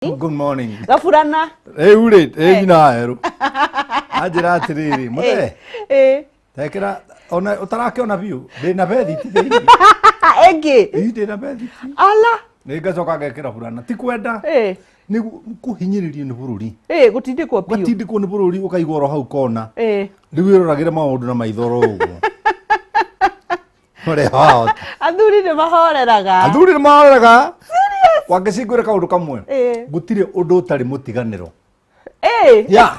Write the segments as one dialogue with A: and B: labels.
A: Good morning.
B: Gafurana.
A: Ure, na eru. Ajira atiriri. Mure. Tekera ona utarake ona view. De na bedi ti.
B: Ege.
A: De na bedi.
B: Ala.
A: Negacoka gekera furana. Ti kwenda. Ni kuhinyiririe ni bururi.
B: Gutindikwo biu.
A: Gutindikwo ni bururi ukaigwa ro hau kona. Riu wiroragire maundu na maithoro uguo. Ore hot.
B: Athuri ni mahoreraga.
A: Athuri ni mahoreraga. Wangecingwire kaundu kamwe gutire undu utari mutiganiro ya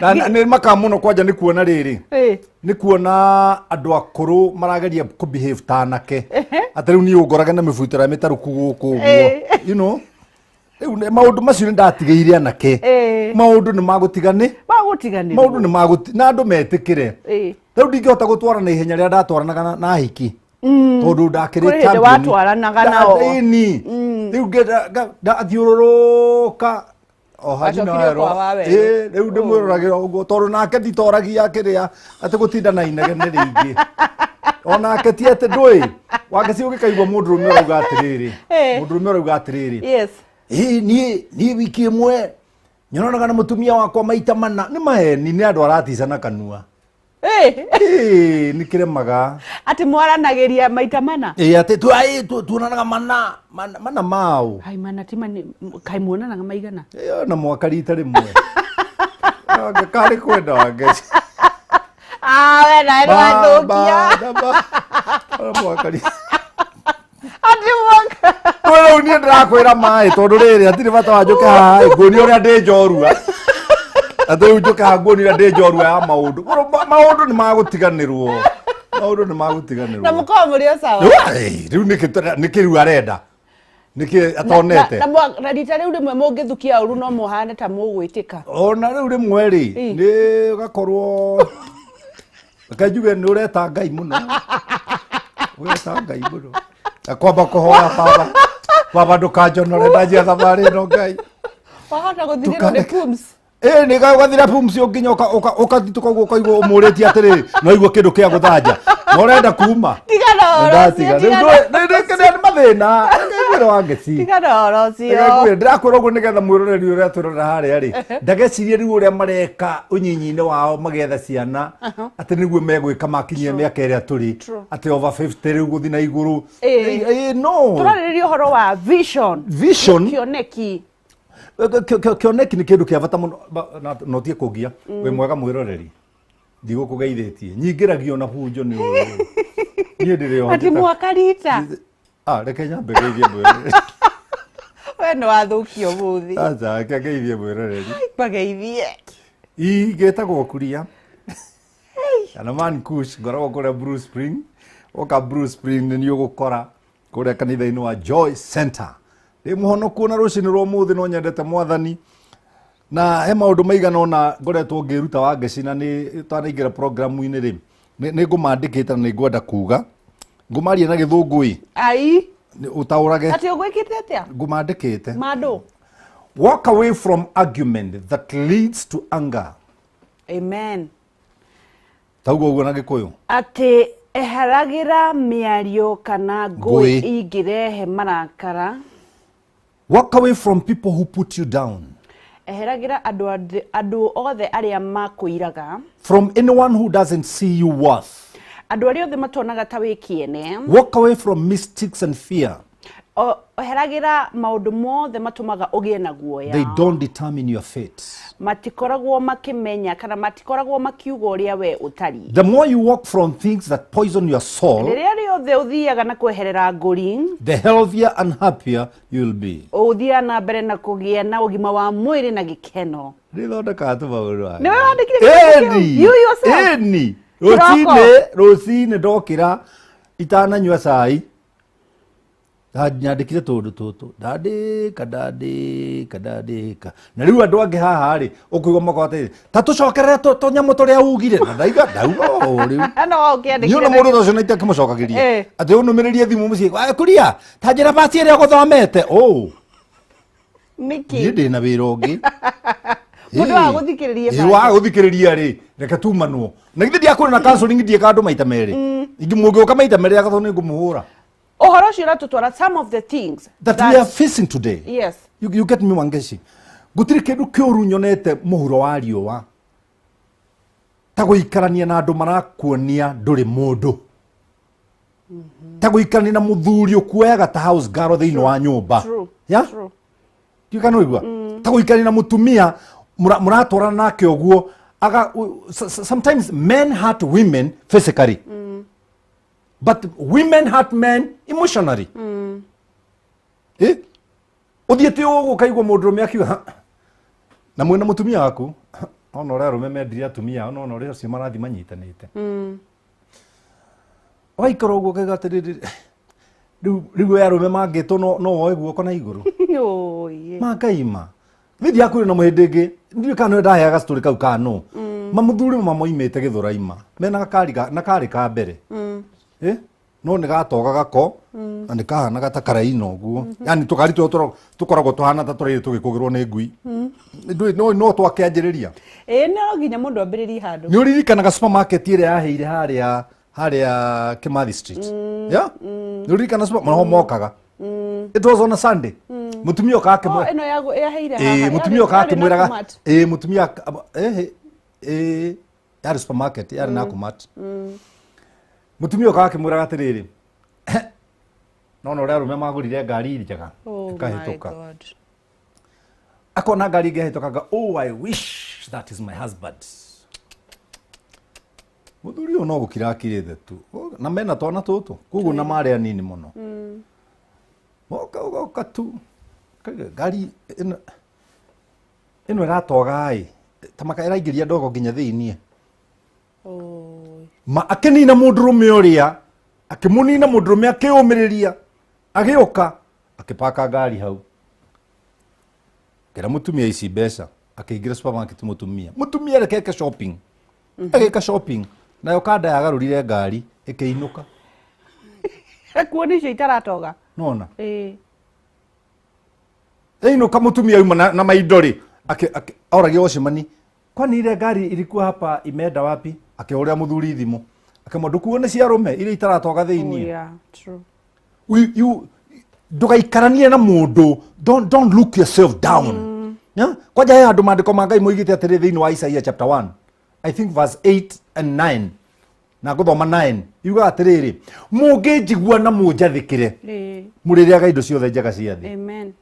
A: na ni makamuno kwanja ni kuona riri ni kuona andu akuru marageria ku behave ta nake ati riu ni ungoraga na mifutira mitaruku guku guo you know maundu macio ni ndatigeire anake maundu ni magutigani maundu ni maguti na andu metikire riu ndingihota gutwara na ihenya ria ndatwaranaga na hiki tondu ndakiri champion
B: watwaranaga nao
A: riu athiururuka ohajina ero riu ndimwiruragira uguo tondu nake nditoragia kiria ati gutinda na inegene ringi onake ti ati ndui wangeci ugikaigwa mundurume urauga atiriri mundurume urauga atiriri
B: yes
A: ni wiki imwe nyonaga na mutumia wakwa maita mana ni maheni ni andu araticana kanua nikiremaga
B: ati mwaranagiria maita mana
A: ati tuonanaga mana mau
B: hai mana ti mani kai muonanaga maigana
A: na mwaka rita rimwe kari kwenda wange
B: we na ero athukia
A: mwaka rita
B: ati mwaka
A: wewe ni ndirakwira mai tondu riri atiri bata wanjuke haha ngoni uria ndi njorua ati ujuka ngoni uria ndi njorua ya maundu ni magutiganirwo maundu ni magutiganirwo
B: na muko muri sawa
A: riu nikiriu arenda niki atonete
B: na rita riu rimwe mungithukia uru no muhane ta mugwitika
A: ona riu rimwe ri ni gakorwo akajuge ni ureta ngai muno ureta ngai muno akwamba kuhoya baba ndukanjonore ndajia thamari no ngai
B: wahota guthirira ni pums
A: ni gathira pums nginya ukathituka uguo kaigwo umureti atiri no igwo kindu kia guthanja norenda kuma
B: tigana
A: ni mathina ngwira wangeci
B: tigana cio
A: ndirakwira uguo nigetha mwiroreri uria turora haria ri ndagecirie riu uria mareka unyinyine wao magetha ciana ati niguo megwika makinyie miaka iria turi ati over 50 riu guthi na iguru no
B: turariria uhoro wa vision
A: kioneki ni kindu kia bata muno no tie kugia we mwega mwiroreri ndigo kugeithitie nyingiragio na hunjo ni nie ndire
B: ati mwaka rita
A: reke nyambe geithie mwiroreri
B: we no athukio muthi
A: acha geithie mwiroreri
B: bageithie
A: igetagwo kuria ana man Kush ngoragwo kuria Bruce Spring oka Bruce Spring ni ugukora kuria kanitha-ini wa Joy Center ndi muhonoku na rucini rwa muthi no nyendete mwathani na he maundu maigana ona ngoretwo ngiruta wangecina ni twanaingira programu-ini ri ni ngumandikite na ni ngwenda kuga ngumaria na githungui
B: ai
A: utaurage
B: ati ugwikite atia
A: ngumandikite
B: mado
A: walk away from argument that leads to anger
B: amen
A: taugo uguo na gikuyu
B: ati eheragira miario kana ngui ingirehe marakara.
A: Walk away from people who put you down.
B: Eheragira adu othe aria makuiraga.
A: From anyone who doesn't see you worth.
B: Adu aria othe matonaga ta wikiene.
A: Walk away from mystics and fear.
B: Eheragira maundu mothe matumaga ugie na guoya.
A: They don't determine your fate.
B: Matikoragwo makimenya kana matikoragwo makiuga uria we utari.
A: The more you walk from things that poison your soul, the healthier and happier you'll be.
B: Uthia na mbere na kugia na ugima wa mwiri na gikeno.
A: Ndithondeka tu maundu aya.
B: Ni wewe wandikire you yourself.
A: Rocine ndokira itananyua cai nyandikire tundu tutu ndandika na riu andu angi haha ri ukuigwa makwate ta tucokerere to nyamu turia ugire na ndaiga ndauga riu
B: no ukiandikire
A: ni ona mundu ucio naite kimucokagiria ati unumiririe thimu mucie kuria ta njira basi ria guthomete
B: niki
A: ni ndina wira ungi
B: mundu wa guthikiriria
A: wa guthikiriria ri reke tumanwo na githia ndiakuri na counseling ndie kandu maita meri ingi mungi uka maita meri akathoni ngumuhura
B: ohoro cio ratutwara some of the things
A: that we are facing today.
B: Yes.
A: You get me Wangeshi. Gutiri kindu kiuru nyonete muhuro wa riuwa. Ta guikarania na andu marakuonia nduri mundu. Ta guikarania na muthuri ukuega ta house girl thiini wa nyumba. Yeah? True. You can know. Ta guikarania na mutumia muratwarana nake oguo. Sometimes men hurt women physically. But women hurt men emotionally. Uthiete uguo kaigwa mundurume akiuga na mwena mutumia waku ona ora rume mendiria atumia ona ora cio marathi manyitanite. Waikara uguo kaiga atiriri riu ya rume mangito no woe guoko na iguru. Makaima vithi yaku na muhindingi ndiu kana ndaheaga story kau kanu mamuthuri mamoimite githuraima mena kari ka mbere no ni gatoga gako na ni kahana gata karaino guo yani tukari tukoragwo tuhana ta turi tugikugirwo ni ngui no twakianjiriria
B: no ginya mundu ambiririe handu
A: ni uririkanaga supermarket ire yaheire haria Kimathi Street yeah ni uririkana supermarket mokaga it was on a Sunday mutumia okake
B: eno yaheire haha
A: mutumia okake mwiraga mutumia yari supermarket yari Nakumatt mutumia okake mwiraga atiriri no ria rume magurire ngari njega ikahituka akona ngari ngehitukaga I wish that is my husband muthuri no gukira akirite tu na mena twana tutu kugu na mari anini muno moka tu ngari ino iratoga tamaka iraingiria ndogo nginya thiini ma akenina mundurume uria akimunina mundurume akiumiriria agioka akipaka ngari hau kera mutumia ici mbeca akiingira supermarket mutumia rekeke shopping agika shopping nayo kada yagarurire ngari ikiinuka
B: kuona icio itaratoga
A: nona inuka mutumia yuma na maidori auragio ocimani kwani ile ngari ilikuwa hapa imeenda wapi akiuria muthuri thimu akimwenda kuone cia rume ile itaratoga thiini
B: yeah true
A: you ndugaikaranie na mundu don't look yourself down yeah kwaja ya andu mandiko mangai moigite atiri thiini wa Isaiah chapter 1 I think verse 8 and 9 na guthoma 9 yuga atiriri mungijigua na munjathikire muririaga indo ciothe njega cia thi
B: amen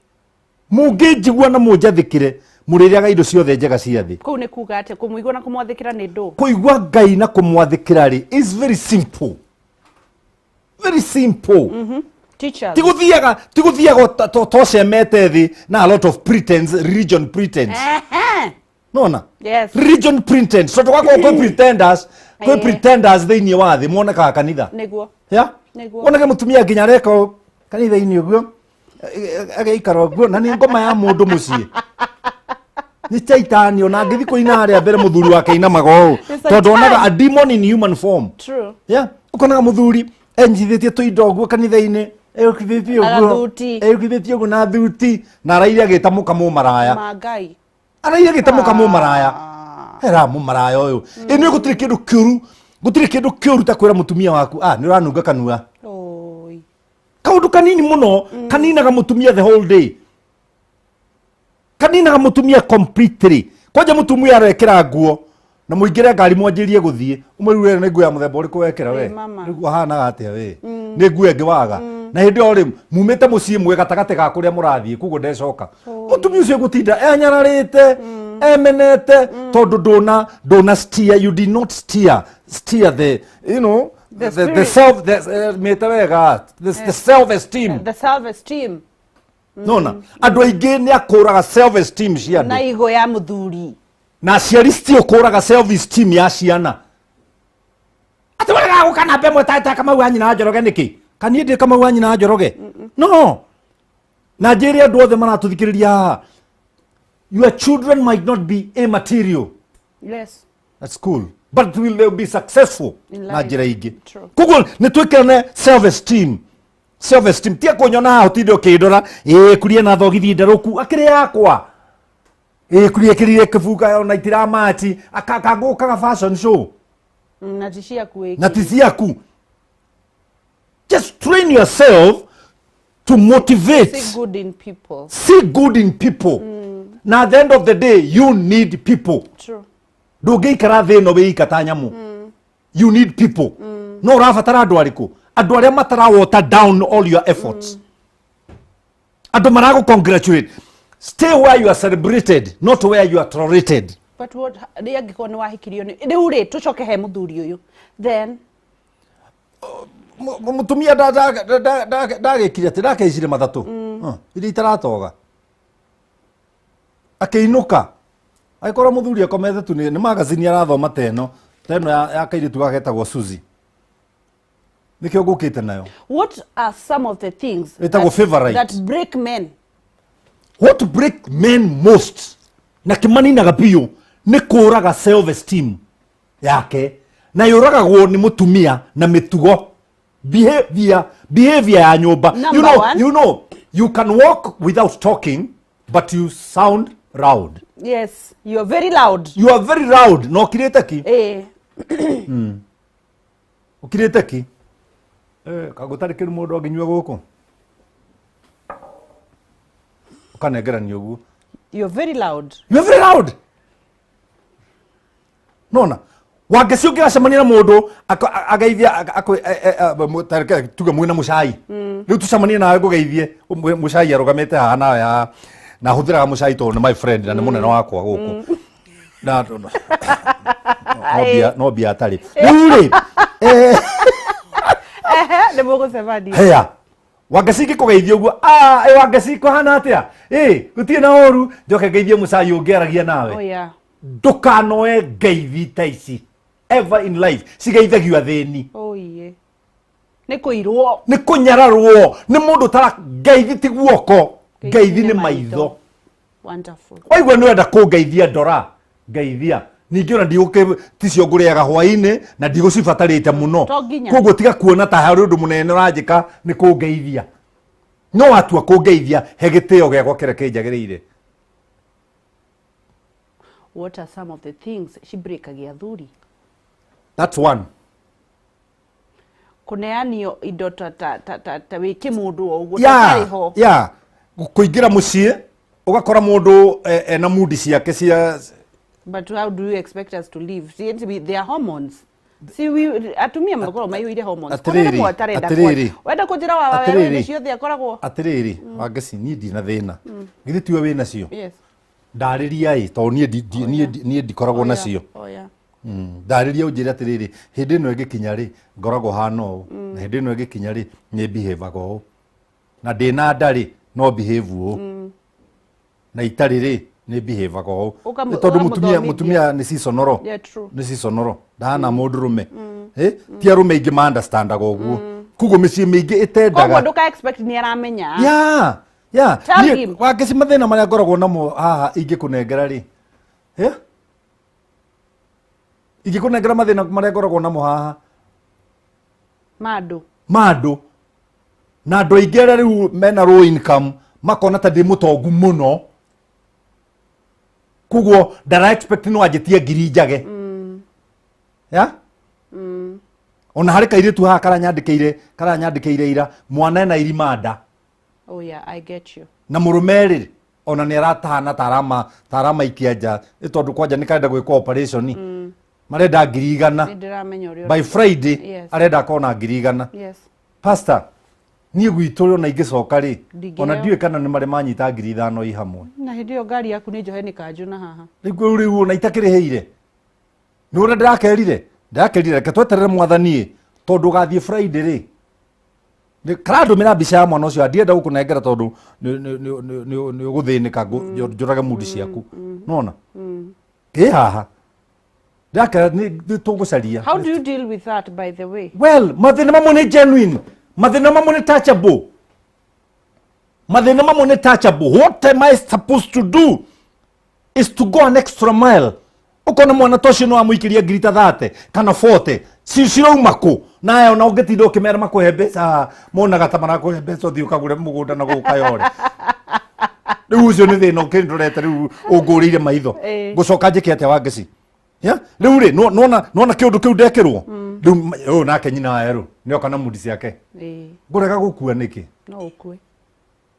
A: mungijigua na munjathikire muririaga indo ciothe njega cia thi
B: kuu ni kuga ate kumuigua na kumwathikira ni ndu
A: kuigua Ngai na kumwathikira ri is very simple
B: teachers
A: tiguthiaga tocemete thi na a lot of pretense religion pretense nona
B: yes
A: religion pretense so tukako kwe pretenders thiini wa thi moneka kanitha
B: niguo
A: ya onake mutumia nginya reko kanitha ini uguo ageikara uguo na ni ngoma ya mundu mucii ni chaitani ona ngithi kuina haria mbere muthuri wake ina mago tondu onaga a demon in human form
B: true
A: yeah ukonaga muthuri enjithitie tuindo uguo kanitha-ini eyukithitie uguo na thuti na arairia gita mukamu maraya
B: mangai
A: arairia gita mukamu maraya hera mu maraya uyu ino gutiri kindu kiuru ta kwira mutumia waku ni uranunga kanua kaundu kanini muno kaninaga mutumia the whole day kaninaga mutumia completely kwaja mutumia arekira nguo na muingire ngari mwanjirie guthie umurure ni nguo ya muthemba uriku wekira we nigu hana atia we ni nguo engi waga na hindi ori mumite mucii mwe gatagate ga kuria murathie kugo ndecoka mutumia ucio gutinda enyararite emenete tondu ndona steer you did not steer the you know the self the self esteem nona andu aingi ni akuraga self esteem cia andu
B: na igo ya muthuri
A: na ciari stio kuraga self esteem ya ciana atwaraga gukana bemwe tata kama wanyi na njoroge niki kanie ndi kama wanyi na njoroge no na njiri andu othe maratuthikiriria your children might not be immaterial
B: yes
A: that's cool but will they be successful na njira ingi
B: kugo
A: ni twikirane self esteem tia kunyona hotinde ukindora kurie na thogithi ndaruku akiri yakwa kurie kirire kibuga ona itiramati akagukaga fashion show
B: na ticiaku
A: na ticiaku Just train yourself to motivate.
B: See good in people.
A: See good in people. Now at the end of the day, you need people.
B: True.
A: Ndũngĩikara thĩ ĩno wĩika nyamu. You need people. No ũrabatara andũ arĩkũ? Andũ arĩa matara-water down all your efforts. Andũ maragũ-congratulate. Stay where you are celebrated, not where you are tolerated.
B: But what Leah angĩkorwo nĩ wahikirio nĩ rĩu rĩ tũcoke he mũthuri ũyũ. Then
A: mũtumia ndagĩkire atĩ ndakeicire mathatũ. Iria itaratoga. Akĩinũka. Agĩkorwo mũthuri akomete tu nĩ magazine arathoma teno. Teno ya kairitu gagĩtagwo Suzy. Nĩkĩo ngũkĩte nayo.
B: What are some of the things
A: that
B: break men?
A: What break men most? Na kĩmaninaga biũ nĩ kũraga self esteem yake. Na yũragagwo nĩ mũtumia na mĩtugo. Behavior ya nyũmba. You can walk without talking, but you sound loud.
B: Yes, you are very loud.
A: You are very loud. No kirete ki? Ukirete ki? Kagutari kiri mundu aginyua guku. Ukanegerania uguo.
B: You are very loud.
A: You are very loud. Nona. Wangĩciũkĩra acemania na mũndũ ageithia tuge mwĩna mũcai. Rĩu tucemanie nawe ngũgeithie mũcai arũgamĩte haha nawe na hũthĩraga mũcai tondũ nĩ my friend na nĩ mũnene wakwa gũkũ. No mbia atarĩ. Rĩu rĩ
B: nĩ mũgũcemania.
A: Hea Wangeci ngĩkũgeithia ũguo Wangeci kũhana atĩa? Gũtirĩ na ũru njoke ngeithie mũcai ũngĩaragia nawe. Ndũkanoe ngeithi ta ici ever in life cigeithagio athĩni.
B: Nĩ kũirwo. Nĩ
A: kũnyararwo. Nĩ mũndũ tara ngeithi ti guoko. Ngeithi nĩ maitho.
B: Wonderful.
A: Waigua nĩ wenda kũngeithia ndora. Ngeithia. Ningĩ ona ticio ngũrĩaga hwaĩ-inĩ na ndigũcibatarĩte mũno. Koguo tiga kuona ta harĩ ũndũ mũnene ũranjĩka nĩ kũngeithia. No watua kũngeithia he gĩtĩo gĩakwa kĩrĩa kĩnjagĩrĩire.
B: What are some of the things cibreakagia athuri?
A: That's one.
B: Kuneanio indo ta wĩ kĩmũndũ o ũguo tatarĩ ho.
A: Kũingĩra mũciĩ ũgakora mũndũ ena mood ciake cia.
B: But how do you expect us to live? See, they are hormones. See, atumia makorwo maiyũire hormones.
A: Atĩrĩrĩ.
B: Wenda kũnjĩra wa wewe ciothe akoragwo.
A: Atĩrĩrĩ, Wangeci niĩ ndina thĩna. Githĩ tiwe wĩ nacio?
B: Yes.
A: Ndarĩria tondũ niĩ ndikoragwo nacio. Ndarĩria ũnjĩre atĩrĩrĩ, hĩndĩ ĩno ĩgĩkinya rĩ ngoragwo hana ũũ, na hĩndĩ ĩno ĩgĩkinya rĩ nĩ behaviaga ũũ, na ndĩna nda rĩ no behave ũũ, na itarĩ rĩ nĩ behaviaga ũũ. Tondũ mũtumia nĩ ciconoro. Nĩ ciconoro. Ndahana mũndũrũme. Ti arũme aingĩ ma understandaga ũguo. Koguo mĩciĩ mĩingĩ ĩtendaga.
B: Koguo ndũka expect nĩ aramenya.
A: Wangeci mathĩna marĩa ngoragwo namo haha ingĩkũnengera rĩ. Ingĩkũnengera mathĩna marĩa ngoragwo namo haha. Mandũ. Na andũ aingĩ arĩa rĩu mena low income makona ta ndĩ mũtongu mũno. Koguo ndara expect no anjĩtie ngiri njage. Ona harĩ kairĩtu haha karanyandĩkĩire ira mwana ena irima nda.
B: Oh yeah, I get you.
A: Na mũrũme rĩ ona nĩ aratahana taramaikia nja tondũ kwanja nĩ karenda gwĩka operation. Marenda ngiri 100. By Friday arenda akona ngiri 100. Pastor, niĩ gwitũ ona ingĩcoka rĩ ona ndiũĩ kana nĩ marĩ manyita ngiri 5 i hamwe.
B: Na hĩndĩ ĩyo ngari yaku nĩ njohe nĩ kanjũ na haha.
A: Rĩu ona itakĩrĩhĩire. Nĩ ũrĩa ndĩrakerire reke tweterere mwathani tondũ gathiĩ Friday rĩ. Ndĩmĩra mbica ya mwana ũcio ndienda gũkũnengera tondũ nĩ ũgũthĩnĩka njũrage mood ciaku. Nona? Haha.
B: How do you deal with that, by the way?
A: Well, mathĩna mamwe nĩ genuine. Mathĩna mamwe nĩ touchable. What am I supposed to do is to go an extra mile. Ukona mwana tocio no amũikĩria ngiri ta 30 kana 40. Cirauma kũ? Nawe ona ũngĩtinda ũkĩmera makũhe mbeca monaga ta marakũhe mbeca ũthiĩ ũkagũre mũgũnda na gũkayore. Rĩu ũcio nĩ thĩna ũkĩndorete rĩu ũngũrĩire maitho. Ngũcoka njĩke atĩa Wangeci? ya riu ri nona kiundu kiu ndekerwo riu nake nyina yeru nio kana mudi ciake ngurega gukua niki
B: no ukue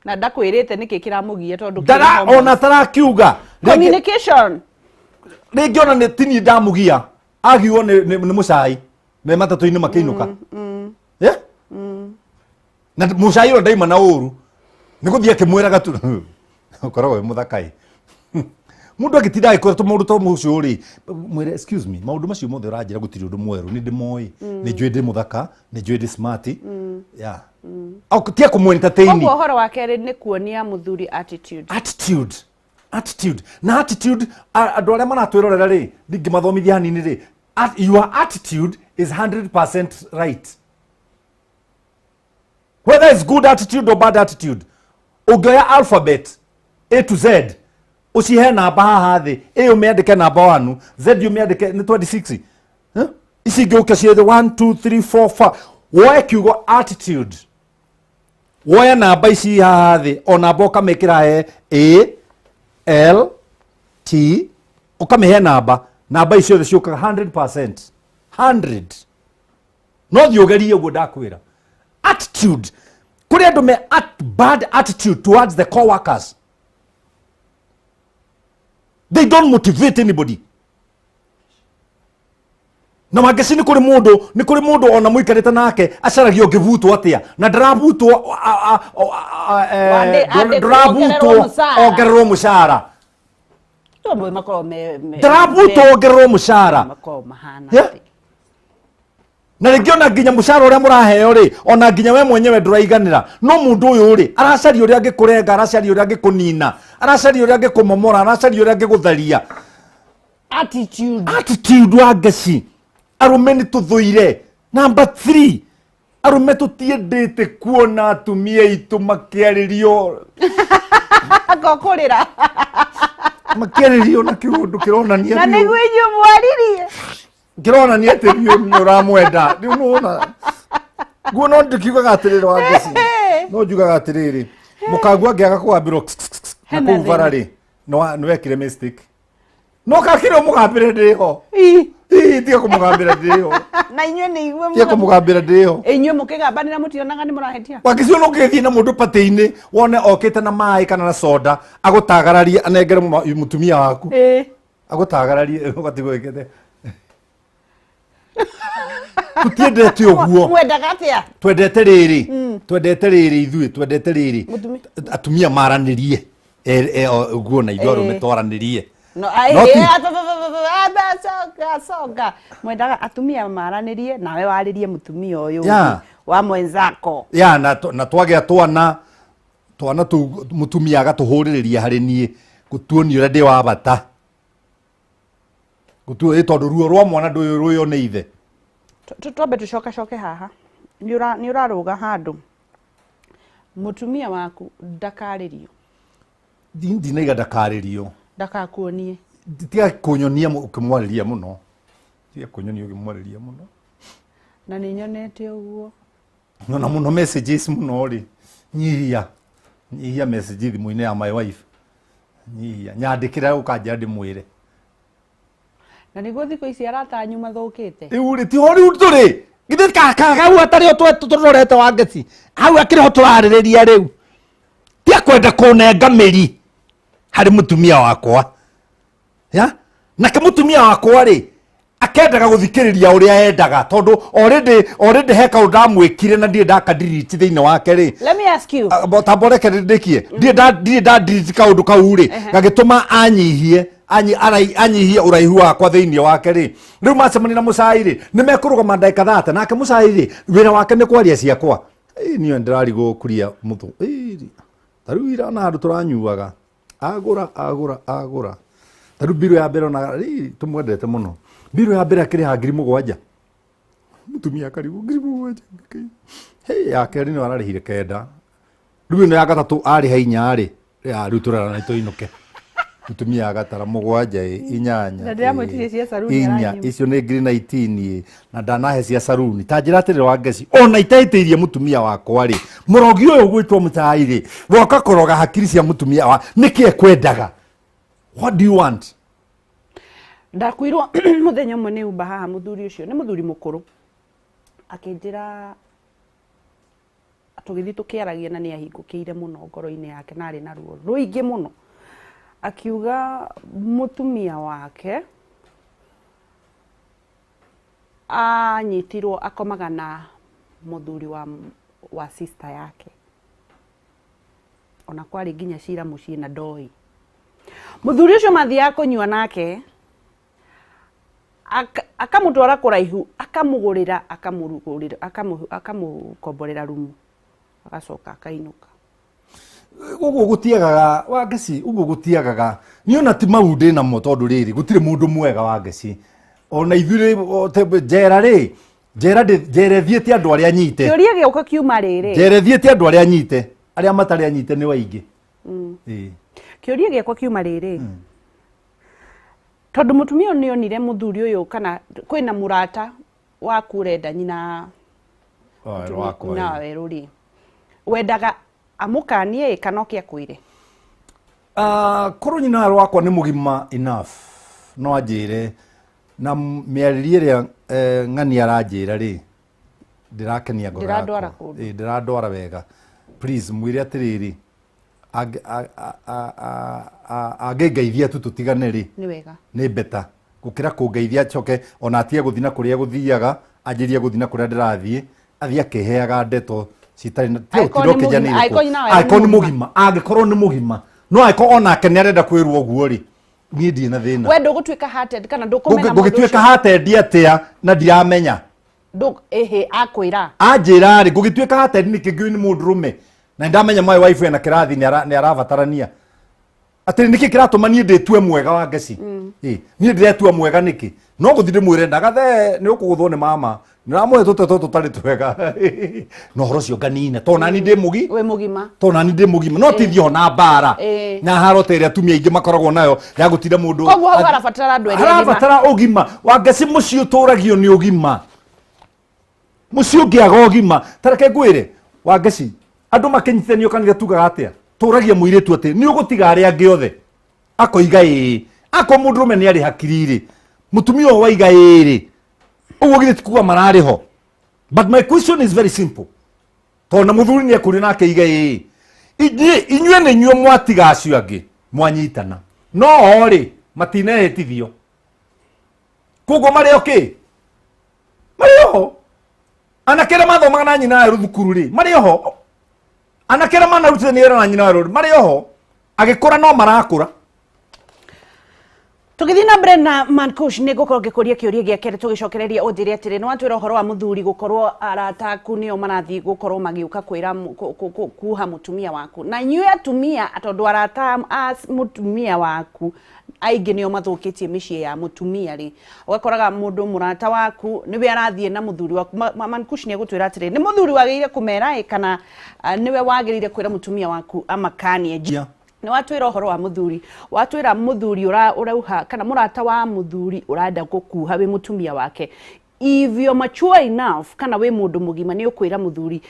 B: na ndakwirite niki kiramugia tondu
A: dara ona tarakiuga
B: communication
A: ringi ona ni tini ndamugia agiwo ni mucai me matatu-ini makiinuka ya na mucai ro ndaima na uru ni guthia kimwiraga tu ukoragwo wi muthakai mundu agitinda agikora tumundu to mucio ri mwire excuse me maundu macio mothe uranjira gutiri undu mweru ni ndimoi ni njui ndi muthaka ni njui ndi smart ya au tia kumu entertain
B: kwa horo wa kere ni kuonia muthuri
A: attitude na attitude andu aria maratwirorera ri ndingi mathomithia hanini ri your attitude is 100% right, whether it's good attitude or bad attitude. Ugaya alphabet A to Z ucihe namba haha thi A umeandike namba 1 Z umeandike ni 26 ici ngeuka ciethe 1 2 3 4 5 woe kiugo attitude woe namba ici haha thi o namba ukamekira he A L T ukamihe namba icio the ciuka 100% 100 no thiugerie uguo ndakwira attitude kuri andu me bad attitude towards the co-workers. They don't motivate anybody. Na mageci ni kuri mundu ona muikarite nake acaragio ngivutwo atia na ndarabutwo ongererwo mucara ndarabutwo ongererwo mucara na ringi ona nginya mucara uria muraheo ri ona nginya we mwenyewe nduraiganira no mundu uyu ri aracaria uria angikurenga aracaria uria angikunina aracaria uria angikumomora aracaria uria angigutharia attitude wa ngeci arume ni tuthuire. Number 3 arume tutiendete kuona atumia itu makiaririo
B: gokurira
A: makiaririo na kiundu kironania
B: na niguo inyu mwaririe
A: kironania ati ni uramwenda riu nuona guo no ndikiugaga atiriri wa ngeci no njugaga atiriri mukagua ngiaga kwambirwo na kuvara ri no wekire mistake no kakire mugambire ndiho tiga kumugambira ndiho
B: na inyu ni igwe
A: tiga kumugambira ndiho
B: inyu mukigambanira mutionaga ni murahetia
A: wakicio no ngithi na mundu pati-ini wone okite na mai kana na soda agutagararie anengere mutumia waku agutagararie ugatigwo ikete tutiendete uguo
B: mwendaga atia
A: twendete riri ithui twendete riri atumia maranirie uguo na ithuĩ arume twaranirie
B: no soga mwendaga atumia maranirie nawe waririe mutumia uyu wa mwenzako
A: na twagea twana tu mutumia agatuhuririria hari nie gutuoni uria ndi wa bata gutu tondu ruo rwa mwana nduyu ruyo ni ithe
B: twambe tucoke haha ni uraruga handu mutumia waku ndakaririo
A: ndinaiga ndakaririo
B: ndakakuonie
A: tiga kunyonia ukimwariria muno
B: na ni nyonete uguo
A: na muno messages muno ri nyihia message thimu-ini ya my wife nyihia nyandikira ukanja ndimwire
B: na niguo thiko ici aratanyu mathukite
A: riu ri ti hori turi githe kaka atari o turorete wa ngeci hau akiriho turaririria riu ti akwenda kunenga miri hari mutumia wakwa ya na ke mutumia wakwa ri akendaga guthikiriria uria endaga tondu already he kaundu ndamwikire na ndie ndakadiriti thiini wake ri
B: let me ask you
A: tamboreke ndikie ndie ndadiriti kaundu kau ri gagituma anyihie uraihu wakwa thiini wake ri riu macemani na mucai ri nimekurugama ndagika 30 nake mucai ri wira wake ni kwaria ciakwa niyo ndirarigwo kuria muthu tariu ira na andu turanyuaga agura tariu biru ya mbere na tumwendete muno biru ya mbere akiriha 7,000 mutumia akaribu 7,000 yake ri no ararihire 9 riu no ya gatatu ari hinya ri riu turara na toinuke mutumia agatara 7
B: na ndiramwitirie cia saruni
A: aranyu icio ni 19 na ndanahe cia saruni ta njira atiriri wa ngeci ona itaitirie mutumia wakwa ri murogi uyu gwitwo mutai ri woka kuroga hakiri cia mutumia wa niki ekwendaga what do you want
B: ndakwirwo muthenya umwe ni umba haha muthuri ucio ni muthuri mukuru akinjira tugithi tukiaragia na ni ahingukiire muno ngoro-ini yake na ari na ruo ruingi muno akiuga mutumia wake anyitirwo akomaga na muthuri wa sister yake ona kwari nginya cira mucii na ndoi muthuri ucio mathiaga kunyua nake akamutwara kuraihu akamugurira akamukomborera rumu agacoka akainuka
A: uguo gutiagaga wa Ngeci uguo gutiagaga ni ona ti maundi na mo tondu riri gutire mundu mwega wa Ngeci ona ithuĩ njera rĩ njera thiĩte andũ arĩa anyite
B: kĩũria gĩũka kiuma rĩrĩ
A: njera thiĩte andũ arĩa anyite arĩa matarĩ anyite nĩ waingĩ
B: kĩũria gĩakwa kiuma rĩrĩ tondu mutumia ni onire muthuri uyu kana kwina murata waku urenda nyina na weruri wendaga amukanie kana kiakwire
A: korwo nyina wakwa ni mugima enough no anjire na miarĩrie ĩrĩa ng'ani aranjĩra rĩ ndirakenia ngoro yakwa ndiradwara wega please mwire atiriri angeithia tu tutigane rĩ
B: ni wega
A: ni beta gukira kungeithia choke ona atie guthina kuria guthiaga anjirie guthina kuria ndirathie athia keheaga ndeto citari na tiro kijanire aiko ni mugima angikorwo ni mugima no aiko ona ke ni arenda kwirwo oguo ri ni ndi na thina
B: we ndugutwika hearted kana ndukumena
A: ngugitwika hearted atia na ndiramenya
B: akwira
A: anjira ri ngugitwika hearted ni kingi ni mundurume na ndamenya my wife ena kirathi ni arabatarania ati niki kiratuma ni nditue mwega wa Ngeci ni ndiretua mwega niki no guthire mwire ndagathe ni ukuguthwo ni mama niramwe tutari twega no horo cio nganine to nani ndi mugi
B: we mugima
A: to nani ndi mugima no tithio na bara na haro tere atumia ingi makoragwo nayo ya gutira mundu
B: koguo arabatara andu eri
A: arabatara ugima wa Ngeci muci uturagio ni ugima muci ungiaga ugima tareke ngwire wa Ngeci andu makinyithanio kanitha tugaga atia turagia muiretu ati ni ugutiga ari angi othe akoiga ako mundurume ni ari hakiriri mutumia waiga uguo githĩ tikuga mararĩ ho but my question is very simple tona muthuri ni ekuri nake iga inyue nĩ nyue mwatiga acio angĩ mwanyitana no rĩ matinehĩtithio koguo marĩ okay marĩ ho anake arĩa mathomaga na nyina ya thukuru rĩ marĩ ho anake arĩa manarutithania na nyina ya marĩ ho agĩkũra no marakũra
B: tugithi na mbere na man Kush ni gukorwo ngikuria kiuria giake tugicokereria unjire atiri no atwira uhoro wa muthuri gukorwo arata aku nio marathi gukorwo magiuka kwira kuha mutumia waku na nyue atumia tondu arata mutumia waku aingi nio mathukitie micii ya mutumia ri ugakoraga mundu murata waku niwe arathie na muthuri waku man Kush ni gutwira atiri ni muthuri wagirire kumera kana niwe wagirire kwira mutumia waku amakanie ni watwira uhoro wa muthuri watwira muthuri urauha kana murata wa muthuri uranda gukuha we mutumia wake if you mature enough kana we mundu mugima ni ukwira muthuri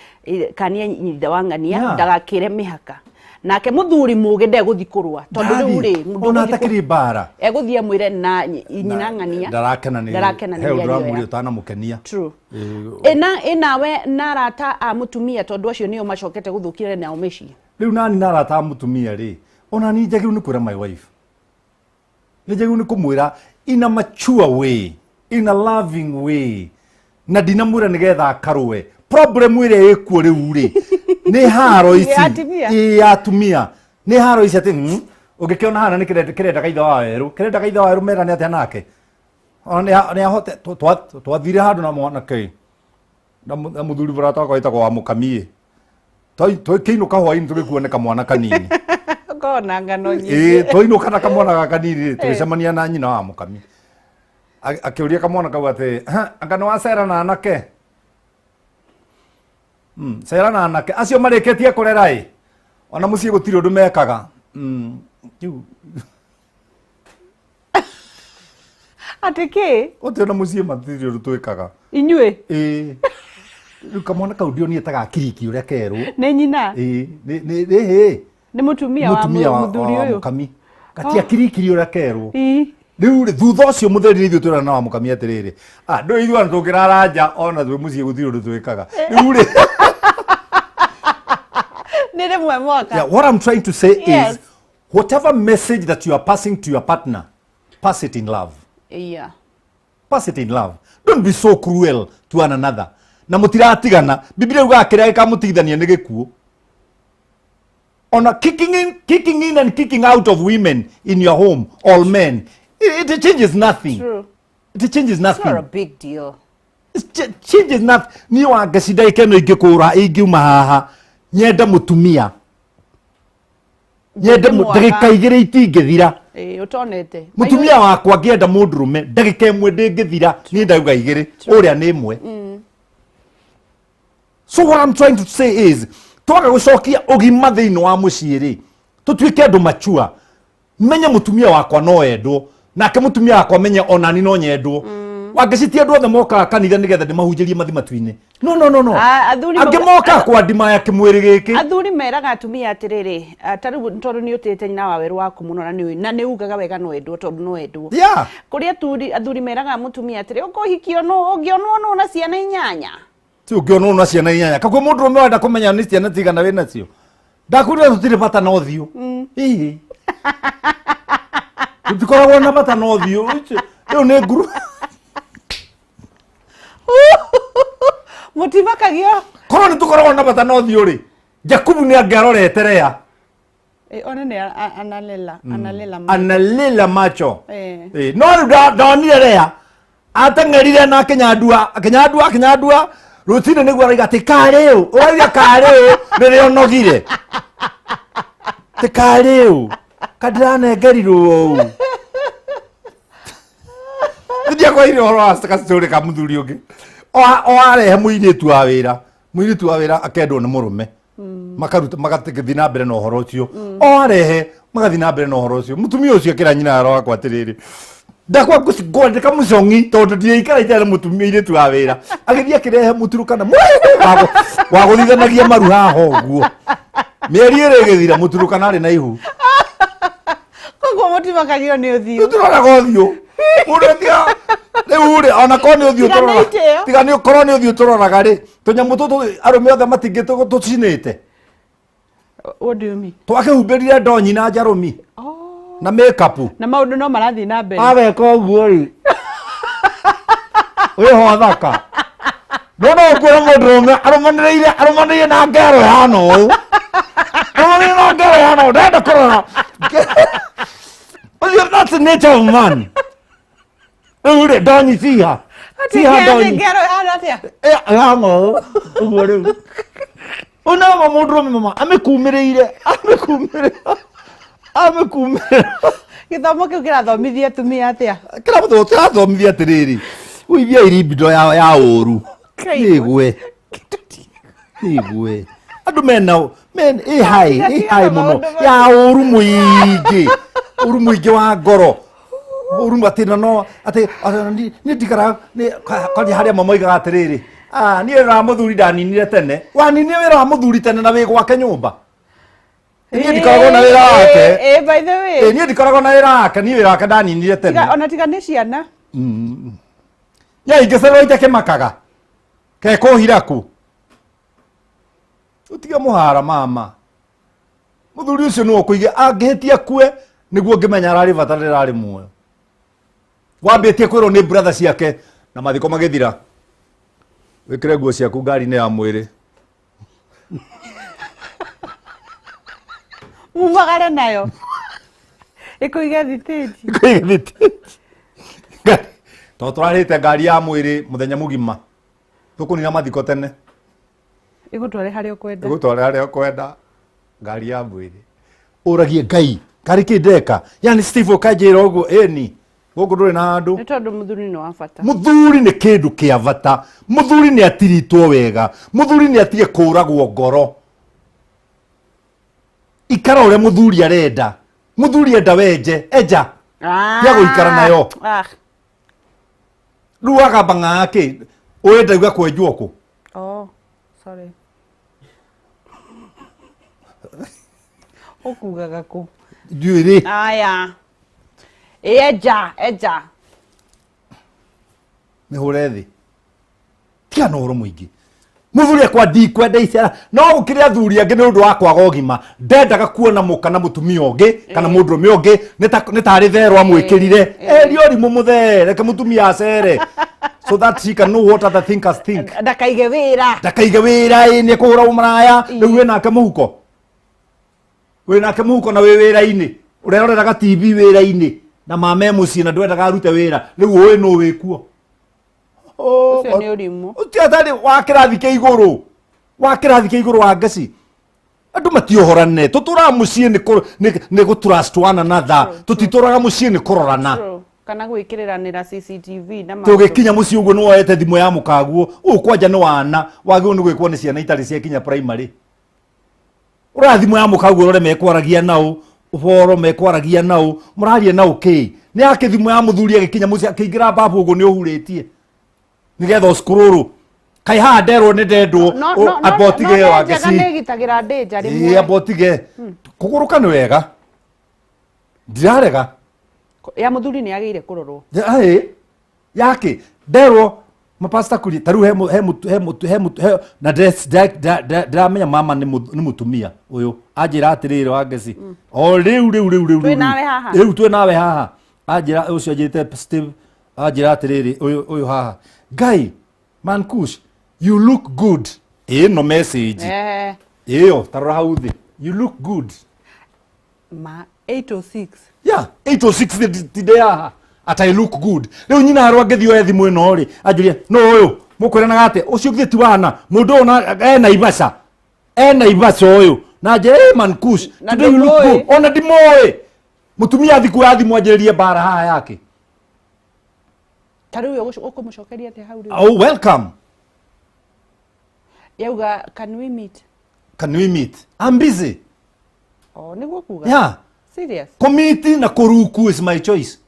B: kania nyitha wangania ndagakire mihaka nake muthuri muge ndeguthikurwa tondu ruri
A: mundu atakiri bara
B: eguthia mwire na nyina ngania
A: ndarakena ni heudra muri utana mukenia
B: true enawe narata a mutumia tondu acio nio macokete guthukire na umeshi
A: riu nani narata mutumia ri ona ni njagiru ni kwira my wife ni njagiru ni kumwira in a mature way in a loving way na dinamwira nigetha akarwe problem ire ikuo riu ri ni haro ici ya atumia ni haro ici ati ungikiona hana ni kirenda kaitha wa weru mera ni atia nake ona ni ahote twathire handu na mwanake na muthuri burata kwa itagwo wa mukamie toikiinuka hwaini tugikuoneka mwana kanini
B: kona ngano nyingi
A: toinuka na kamwana kanini tucemania na nyina wa mukami akiuria kamwana kau ati ngano wa cera na anake cera na anake acio marikitie kurera ona mucii gutiri undu mekaga
B: atiki
A: ote na mucii matiri undu twikaga
B: inyue
A: riu kamwana kau ndio nietaga kiriki uria keru
B: ni nyina
A: ni
B: mutumia wa muthuri uyu
A: mukami katia kirikiri uria keru riu thutha ucio mutheri ithu turana na mukamia atiriri ndo ithuana tukiraraja ona twi mucie guthiri undu twikaga riu ri
B: nire mwe mwaka.
A: Yeah, what I'm trying to say is whatever message that you are passing to your partner, pass it in love.
B: Yeah.
A: Pass it in love. Don't be so cruel to one another. Na mutiratigana Biblia uga kiria gikamutithania ni gikuo. On kicking in and kicking out of women in your home, all men, it changes nothing.
B: True.
A: It changes nothing.
B: It's not a big deal.
A: It changes nothing. Ni wa gacida ikeno ingikura ingiuma haha nyenda mutumia. Nyenda ndagika igire itingithira.
B: Utonete.
A: Mutumia wakwa ngienda mundurume ndagika imwe ndingithira ni ndauga igire uria ni imwe. So what I'm trying to say is twaga gucokia ugima thiini wa mucii ri tutuike andu machua menye mutumia wakwa no endwo nake mutumia wakwa menye onani no nyendwo wangicitie andu othe moka kanitha nigetha ndimahunjirie mathi matuini no angi moka kwa ndima ya kimwiri giki
B: athuri meraga atumia atiriri tariu tondu ni utite nyina wa weru waku muno na ni ugaga wega no endwo tondu no endwo kuria athuri meraga mutumia atiri ukohikio no ungionwo no na ciana inyanya
A: ti ungionwo na ciana inyanya kakwe mundu rume wenda kumenya ni ciana tigana wina cio ndakurira tutire bata no thiu hihi tutikoragwo na bata no thiu riu ni nguru
B: mutivakagio
A: korwo ni tukoragwo na bata no thiu ri Jakubu ni angiarorete Leah
B: ona ni
A: analila macho no riu ndonire Leah ateng'erire na Kunyandua rutine niguo araiga ati kariu uraiga kariu riria onogire ti kariu kandiranengerirwo ndia kwa ire horo asta story ka muthuri ungi o arehe muiritu wa wira akendwo ni murume makaruta magategethi na mbere na horo ucio o arehe magathi na mbere na horo ucio mutumia ucio kira nyina aro akwa atiriri ndakwa ngondeka mucongi tondu ndiikara itare mutumia iritu wa wira agithia kirehe muturukana wa guthithanagia maru haha uguo mieri ire githira muturukana ari na ihu
B: koguo mutivakagio ni uthiu
A: turoraga uthiu muretia riu ri ona ko ni uthiu turora tiga ni ukorwo ni uthiu turoraga ri tunyamu tutu arume othe matingi tucinite
B: what do you mean
A: twakihumberire ndonyi na njarumi na makeup
B: na maundu no marathi na mbere
A: aweka uguo ri ho thaka no ngora mundu arumanire na ngero hano arumanire na ngero hano ndenda kurora that's the nature of man ure ndonyi siha ndonyi
B: ngero hano atia
A: hano uguo ri ona mundu mama amekumireire
B: githomo kiu kirathomithia atumia atia
A: kirathomithia atiriri uithia iribindo ya uru igwe andu mena ihai muno ya uru muingi wa ngoro uru atina no ati ni ndikara ni kali haria mama igaga atiriri ni ra muthuri ndaninire tene waninire wira wa muthuri tene na wi gwake nyumba ni ndikoragwo na wira wake
B: by the way
A: ni ndikoragwo na wira wake ni wira wake ndaninire tene
B: ona tiga ni ciana
A: ya ingecero ite kimakaga ke kuhiraku utiga muhara mama muthuri ucio no kuige angihitia kue niguo ngimenya arari batarira ari muoyo wambitie kwirwo ni brother ciake na mathiko magithira wikire nguo ciaku ngari-inĩ ya mwĩrĩ
B: mumagare nayo ikuige thitĩnji
A: tondũ tũrarĩte ngari ya mwĩrĩ mũthenya mũgima tũkũnina mathiko tene
B: igũtware harĩa ũkwenda
A: ngari ya mwĩrĩ ũragie Ngai ngari kĩndeka yani Steve ũkanjĩra ũguo ĩni gũkũ ndũrĩ na handũ
B: nĩ tondũ mũthuri nĩ wa bata
A: mũthuri nĩ kĩndũ kĩa bata mũthuri nĩ atiritwo wega mũthuri nĩ atige kũragwo ngoro ikara ũrĩa mũthuri arenda mũthuri enda wenje enja ya gũikara nayo rĩu agamba ng'aki ũrenda iga kwenjwo kũ
B: sorry ũkugaga kũ
A: njuĩrĩ
B: aya Eja.
A: Mihore thi. Tia no horo muingi. Muthuri kwa di kwenda icera no ukire athuri ange ni undu wa kwaga ogima ndendaga kuona muka na mutumia ungi kana mundu me ungi ni tari thero amwikirire riori mumuthere ke mutumia acere so that she can know what other thinkers think
B: ndakaige wira
A: ni kuhura umaraya riu wina ke muhuko na wi wira-ini ureroreraga TV wira-ini na mame mucii na ndwendaga arute wira riu uwi no wikuo
B: ucio ni urimu
A: utiatari wa kirathi ke iguru wa ngasi andu matiohorane tutura mucii ni gutrust one another tutituraga mucii ni kurorana
B: kana gwikiriranira CCTV na
A: tugikinya mucii uguo no woete thimu ya mukaguo kwanja ni wana wagiu ni gwikwo ni ciana itari cia kinya primary urathimo ya mukaguo rore mekwaragia nao uboro mekwaragia nao murarie nao ki ni yake thimu ya muthuri agikinya mucii akiingira babu uguo ni uhuritie nigetha skururu kai ha ndero ni ndendwo abotige wa ngeci
B: ne gitagira danger rimwe
A: abotige kuguruka ni wega ndirarega
B: ya muthuri ni ageire kurorwo
A: yake ndero mapasta kuri taru he na ndamenya mama ni mutumia uyu ajira atirire wa ngeci o riu twe nawe haha ajira ucio ajite Steve ajira atirire uyu haha guy man Kush you look good no message iyo tarora hauthi you look good
B: ma 806
A: yeah 806 tidea at I look good riu nyina harwa ngethio ethimu ino ri anjuria no uyu mukwiranaga ate ucio githiti wana mundu ona ena ibasa uyu na je man Kush today you look good ona ndimoe mutumia thiku ya thimu anjiririe bara haha yake
B: Taru yo ukumucokeria te hau.
A: Oh, welcome.
B: Yauga, can we meet?
A: I'm busy.
B: Oh, niguo kuga.
A: Yeah.
B: Serious.
A: Committee na kuruku is my choice.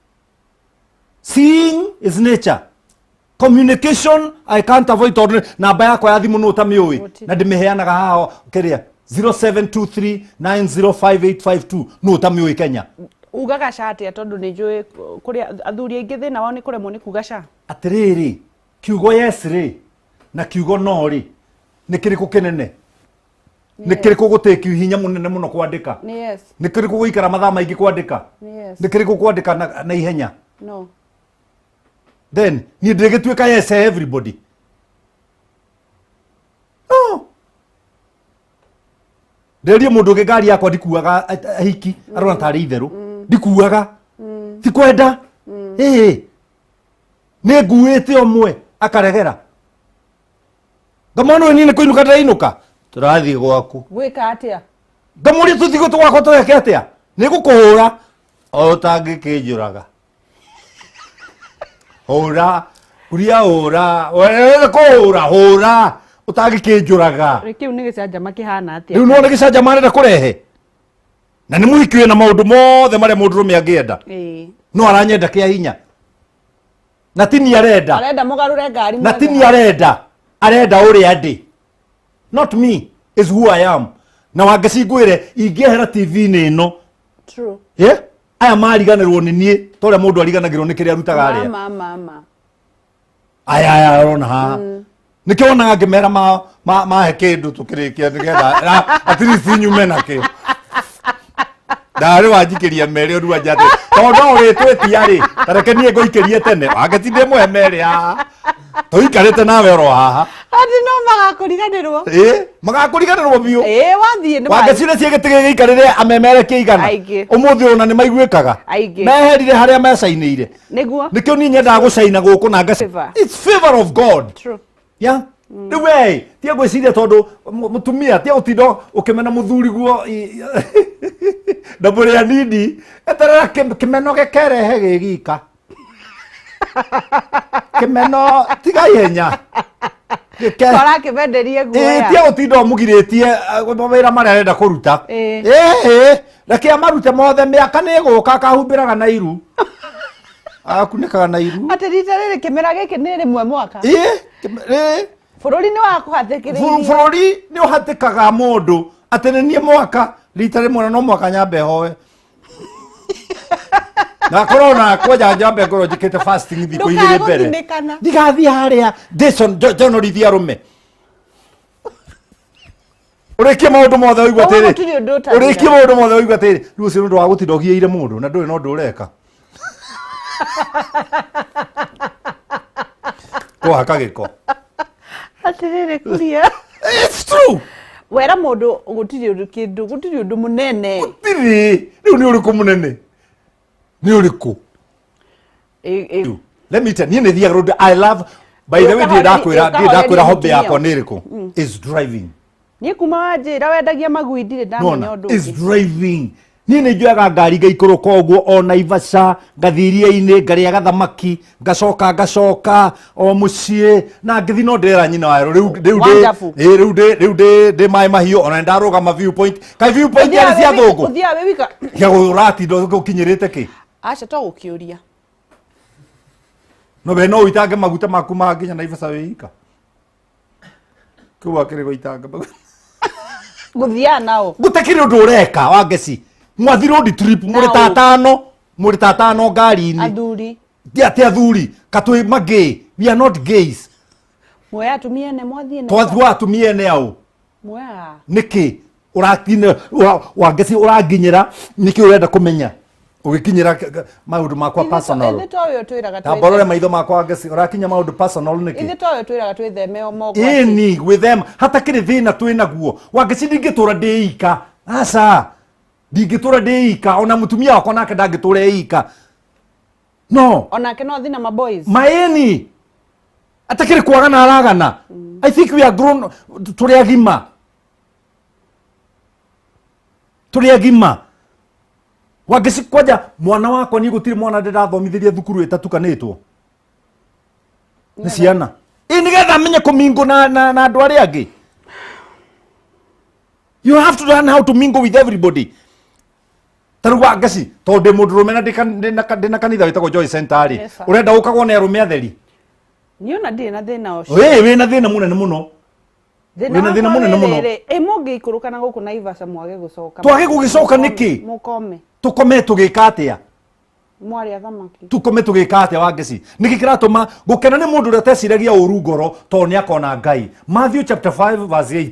A: Seeing is nature. Communication I can't avoid ordinary. Namba yako ya thimu no utamiui na ndimeheanaga hao keria 0723905852 no utamiui Kenya.
B: Ugaga shati atondu ni njui kuria athuri aingi thina wao ni kuremwo ni kuga sha
A: atiriri kiugo yes ri na kiugo no ri ni kiriku kinene ni kiriku guteki hinya munene muno kwandika ni kiriku guikara mathaa maingi kwandika ni kiriku kwandika na ihenya
B: no
A: then ni ndigituika yes everybody no nderie mundu ngari yakwa ndikuaga hiki arona tari itheru ndikuaga ti kwenda ne nguite omwe akaregera ngamono ni kuinuka ndainuka turathi gwaku
B: gwika atia
A: ngamuri tuthigo twakwa tweke atia ni gukuhura o tangikinjuraga hura wewe kuhura utangikinjuraga
B: rikiu ni gicanjama kihana atia
A: riu no ni gicanjama nda kurehe na ni muhikiwe na maundu mothe maria mundu rume angienda no aranyenda kia hinya na tini arenda
B: mugarure ngari
A: na tini arenda uri andi not me is who I am na wangeci ngwire ingehera TV ni no
B: true
A: aya mariganirwo ni nie tore mundu ariganagirwo ni kiria arutaga aria
B: mama
A: aya arona ha nikiona ngimera ma he kindu tukirikia nigetha at least nyume nakio ndari wanjikiria mere ru anjate tondo ri twetiari tareke nie ngoikirie tene wangetinde mwe mere ha tuikarite nawe oro haha
B: ati no magakuriganirwo
A: magakuriganirwo biu
B: wathie ni
A: wangecire ciegetige giikarire amemere kiigana umuthi ona ni maiguikaga meherire haria mecainire
B: niguo
A: nikio ni nyenda gucaina guku na ngaci it's favor of God
B: true
A: yeah the way tia gwiciria tondu mutumia tia utindo ukimena muthuri guo na buri anini eterera kimeno gekerehe gigika kimeno tiga ihenya
B: Kora kibenderie guoya
A: tia utindo mugiritie wira maria arenda kuruta reke amarute mothe miaka ni guka kahumbiraga na iru akunikaga na iru
B: ati rita riri kimera giki ni rimwe mwaka bururi ni wakuhathikiriria
A: bururi ni uhatikaga mundu atene nie mwaka rita rimwe no mwaka nyambe howe Na corona koja njambe ngoro njikite fasting thiko igire mbere. Ndigathi haria Jason John Olivia Rome. Urekie maundu mothe uigwa tiri. Urekie maundu mothe uigwa tiri. Riu ucio ndu wa gutindogiire mundu na nduri no ndureka. Kwa kagiko.
B: Atirire kuria.
A: It's true.
B: Wera mundu gutiri undu munene.
A: Gutiri. Riu ni uriku munene. Ni uriku. Let me tell you, ni thia road I love. By the way, ndakwira hobby yakwa ni iriku. Is driving.
B: Ni kuma wajira wendagia magui ndire ndamenya undu.
A: Is driving. Ni njuaga ngari ngaikuru koguo ona Ivasha ngathiria-ini ngaria gathamaki ngacoka o mucie na ngithi no ndera nyina wayo riu de mai mahiu ona ndarugama viewpoint kai viewpoint ya cia thungu
B: uthia we wika
A: ya urati ndo gukinyirite ki
B: acha to gukiuria
A: no we no uitange maguta maku manginya na Ivasha wika kuwa kire goitanga
B: guthia nao
A: gutakire undu ureka wangeci mwathi road trip muri tatano ngari-ini
B: athuri
A: ati athuri katwi magi we are not gays
B: moya tumiene mwathi
A: twathwa atumiene au
B: moya
A: niki uratine wangeci uranginyira niki urenda kumenya ugikinyira maundu makwa personal
B: indi toyo twiraga
A: ta borore maitho makwa wangeci urakinya maundu personal niki
B: indi toyo twiraga twitheme mo
A: kwa ini with them hata kiri thina twinaguo wangeci ndingitura ndiika asa ndigitura ndiika ona mutumia wakwa nake ndagitura eika no
B: ona ke no thina ma boys
A: maeni atakiri kwagana aragana I think we are grown turi agima wangeci kwaja mwana wakwa ni gutiri mwana ndirathomithĩria thukuru itatukanĩtwo ni ciana nigetha menye kumingo na andu aria angi you have to learn how to mingle with everybody. Taruwa ngeci tondu mundu rume na ndina kanitha witagwo Joy Center urenda ukagwo na rume atheri
B: ni ona ndina thina ucio
A: wina thina munene muno thina munene muno
B: mungi ikurukana guku na Ivasha mwage gucoka
A: twage gugicoka niki
B: mukome
A: tukome tugika atia
B: mwari athamaki
A: tukome tugika atia wangeci niki kiratuma gukena ni mundu uria teciragia uru ngoro to ni akona Ngai. Matthew chapter 5 verse 8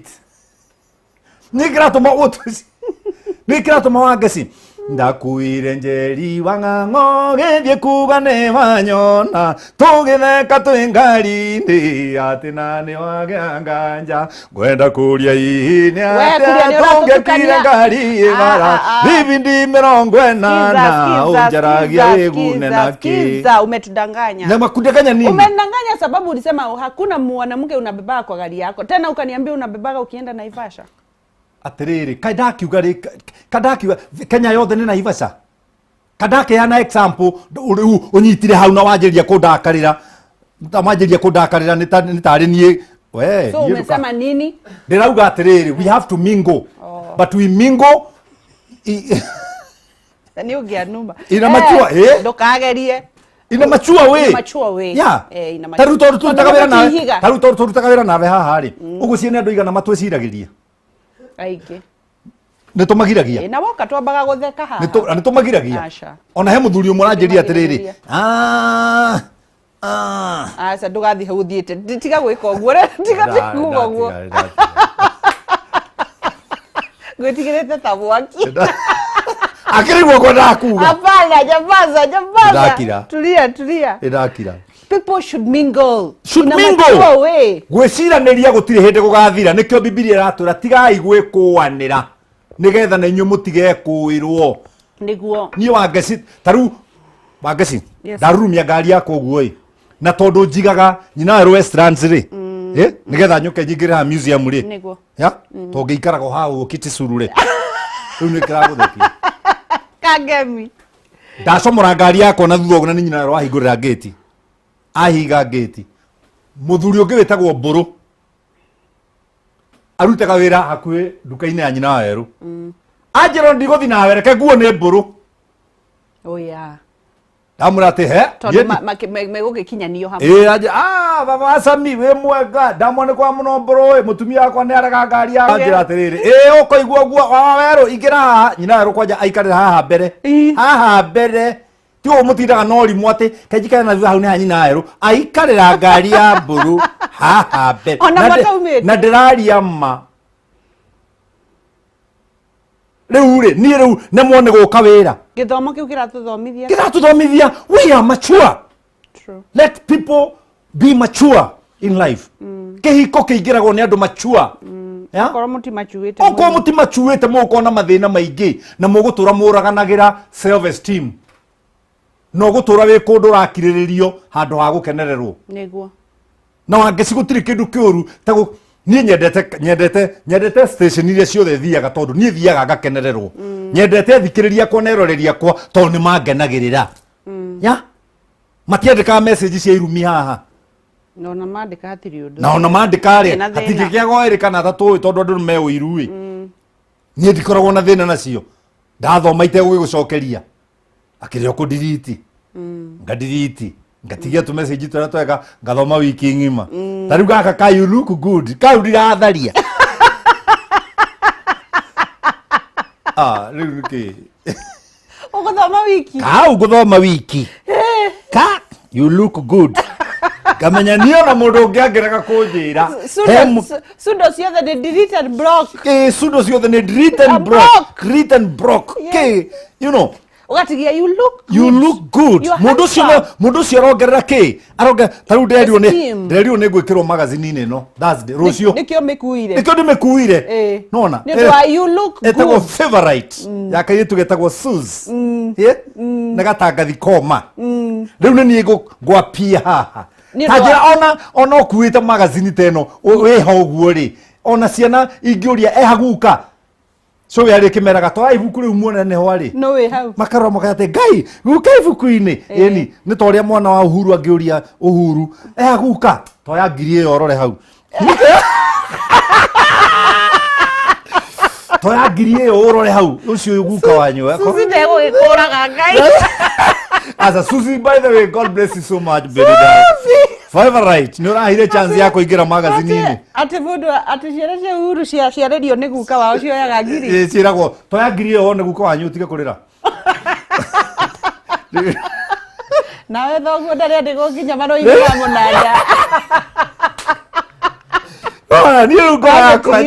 A: niki kiratuma niki kiratuma wangeci ndakuire njeri wang'ang'o githie kuga ni wanyona tugitheka twi ngari-ini ati nani wagĩa nganja ngwenda kuria ihini atia tungĩkire ngari igara bibindi 80 unjaragia igune naki
B: umetudanganya
A: na makudanganya nini
B: umedanganya sababu ulisema hakuna mwanamke unabebaka kwa gari yako tena ukaniambia unabebaka ukienda na Ivasha
A: atiriri kadakiuga Kenya yothe ni na Ivasha kadake yana example unyitire hau na wanjiria kundakarira ni tari nie we
B: so umesema nini
A: ndirauga atiriri we have to mingle but we mingle
B: ni ugianuma
A: ina machua
B: ndokagerie
A: ina machua we
B: ya
A: ina machua taruto turutaga wira nawe haha ri ugucie ni andu igana matwiciragiria
B: aige
A: ni tumagiragia
B: na woka twambaga gutheka haha
A: ni tumagiragia ona he muthuri umwe aranjiria atiriri
B: asa ndugathi hau thiete tiga gwika uguo tiga kuga uguo gwitigirite ta mwaki
A: akirigwo kwa ndakuga
B: hapana jambaza tulia
A: ndakira
B: people should mingle
A: gwiciraniria gutire hindi gugathira nikio Biblia iratwira tigai gwikuanira nigetha na inyu mutige kuirwo
B: niguo
A: ni wangeci taru wangeci ndarumia ngari yako uguo na tondu njigaga nyina Westlands ri nigetha nyuke nyingire ha museum ri
B: niguo
A: ya to ngiikaraga hau ukiti surure riu nikiraguthekia
B: kagemi
A: ndacomora ngari yako na thutha na nyina rahingurira gate ahiga gate muthuri ungi witagwo Mburu arutaga wira hakuhi nduka-ini ya nyina weru anjiro ndiguthi nawe reke nguo ni Mburu
B: oya
A: ndamwira ati he
B: megugikinyanio hamwe
A: baba Asami we mwega ndamwone kwa muno Mburu mutumia wakwa ni araga ngari ya anjira atiriri ukoigua guo weru ingira haha nyina weru kwanja aikarira haha mbere Tio mutiraga nori mwate kajika na hau ni hanyina ero aikarira ngari ya mburu haha be na ndirari amma riu ni riu ne mwone guka wira
B: githomo kiu kiratuthomithia
A: we are mature. True. Let people be mature in life. Kihiko kiingiragwo ni andu mature.
B: Okoro muti
A: machuite mukona mathina maingi na mugutura muraganagira self esteem. No gutura wi kundu rakiriririo handu ha gukenererwo.
B: Niguo.
A: Na wangeci gutiri kindu kiuru ta nie nyendete station iria ciothe thiaga tondu nie thiaga ngakenererwo. Nyendete thikiriria kwa neroreria kwa tondu ni mangenagirira. Ya? Matiandika message cia irumi haha.
B: No na mandika hatiri undu.
A: Na ona mandika ri atigikiago eri kana tatu tondu andu me uirui. Nie ndikoragwo na thina nacio. Ndathoma ite gucokeria. Akirio ku delete. Ngadelete. Ngatigia tu message tu tweka ngathoma wiki ngima. Tariu gaka ka you look good. Ka ndiratharia. Riu niki.
B: Uguthoma wiki.
A: Ka uguthoma wiki. Ka you look good. Kamenya niyo na mundu ngiangiraga kunjira.
B: Sudo ciothe ni delete and block.
A: Sudo ciothe ni delete and block. Delete and block. You know.
B: Ugatigia you look
A: good. Mundu cio arongerera ki? Aronge taru nderio ni gwikirwo magazine no. That's the rucio.
B: Nikio mikuire.
A: Nikio ndimekuire. Nona.
B: Ni wa you look good.
A: Etagwo favorite. Yaka yitu getagwo sus. Nagatangathi koma. Riu ni nie ngwapia haha. Tajira ona okuite magazine teno we ho guo ri. Ona ciana ingiuria Agicoka. So we are kimeraga to ibuku riu muone ne hwari
B: no we hau
A: makaro mokate gai guka ibuku-ini eni ni to ria mwana wa Uhuru angiuria Uhuru Agicoka to ya ngiri iyo orore hau to ya ngiri iyo orore hau ucio guka wanyu
B: Susi ndego gikuraga ngai
A: Asa Susi, by the way, God bless you so much, baby. Favorite. Ni urahire chance ya kuingira magazine-ini.
B: Ati mundu ati ciana cia Uhuru cia radio ni guka wao cioyaga ngiri.
A: Ciragwo to ya ngiri iyo one guka wanyu utige kurira.
B: Nawe thoguo ndari gukinya maroiga munanja.
A: Ni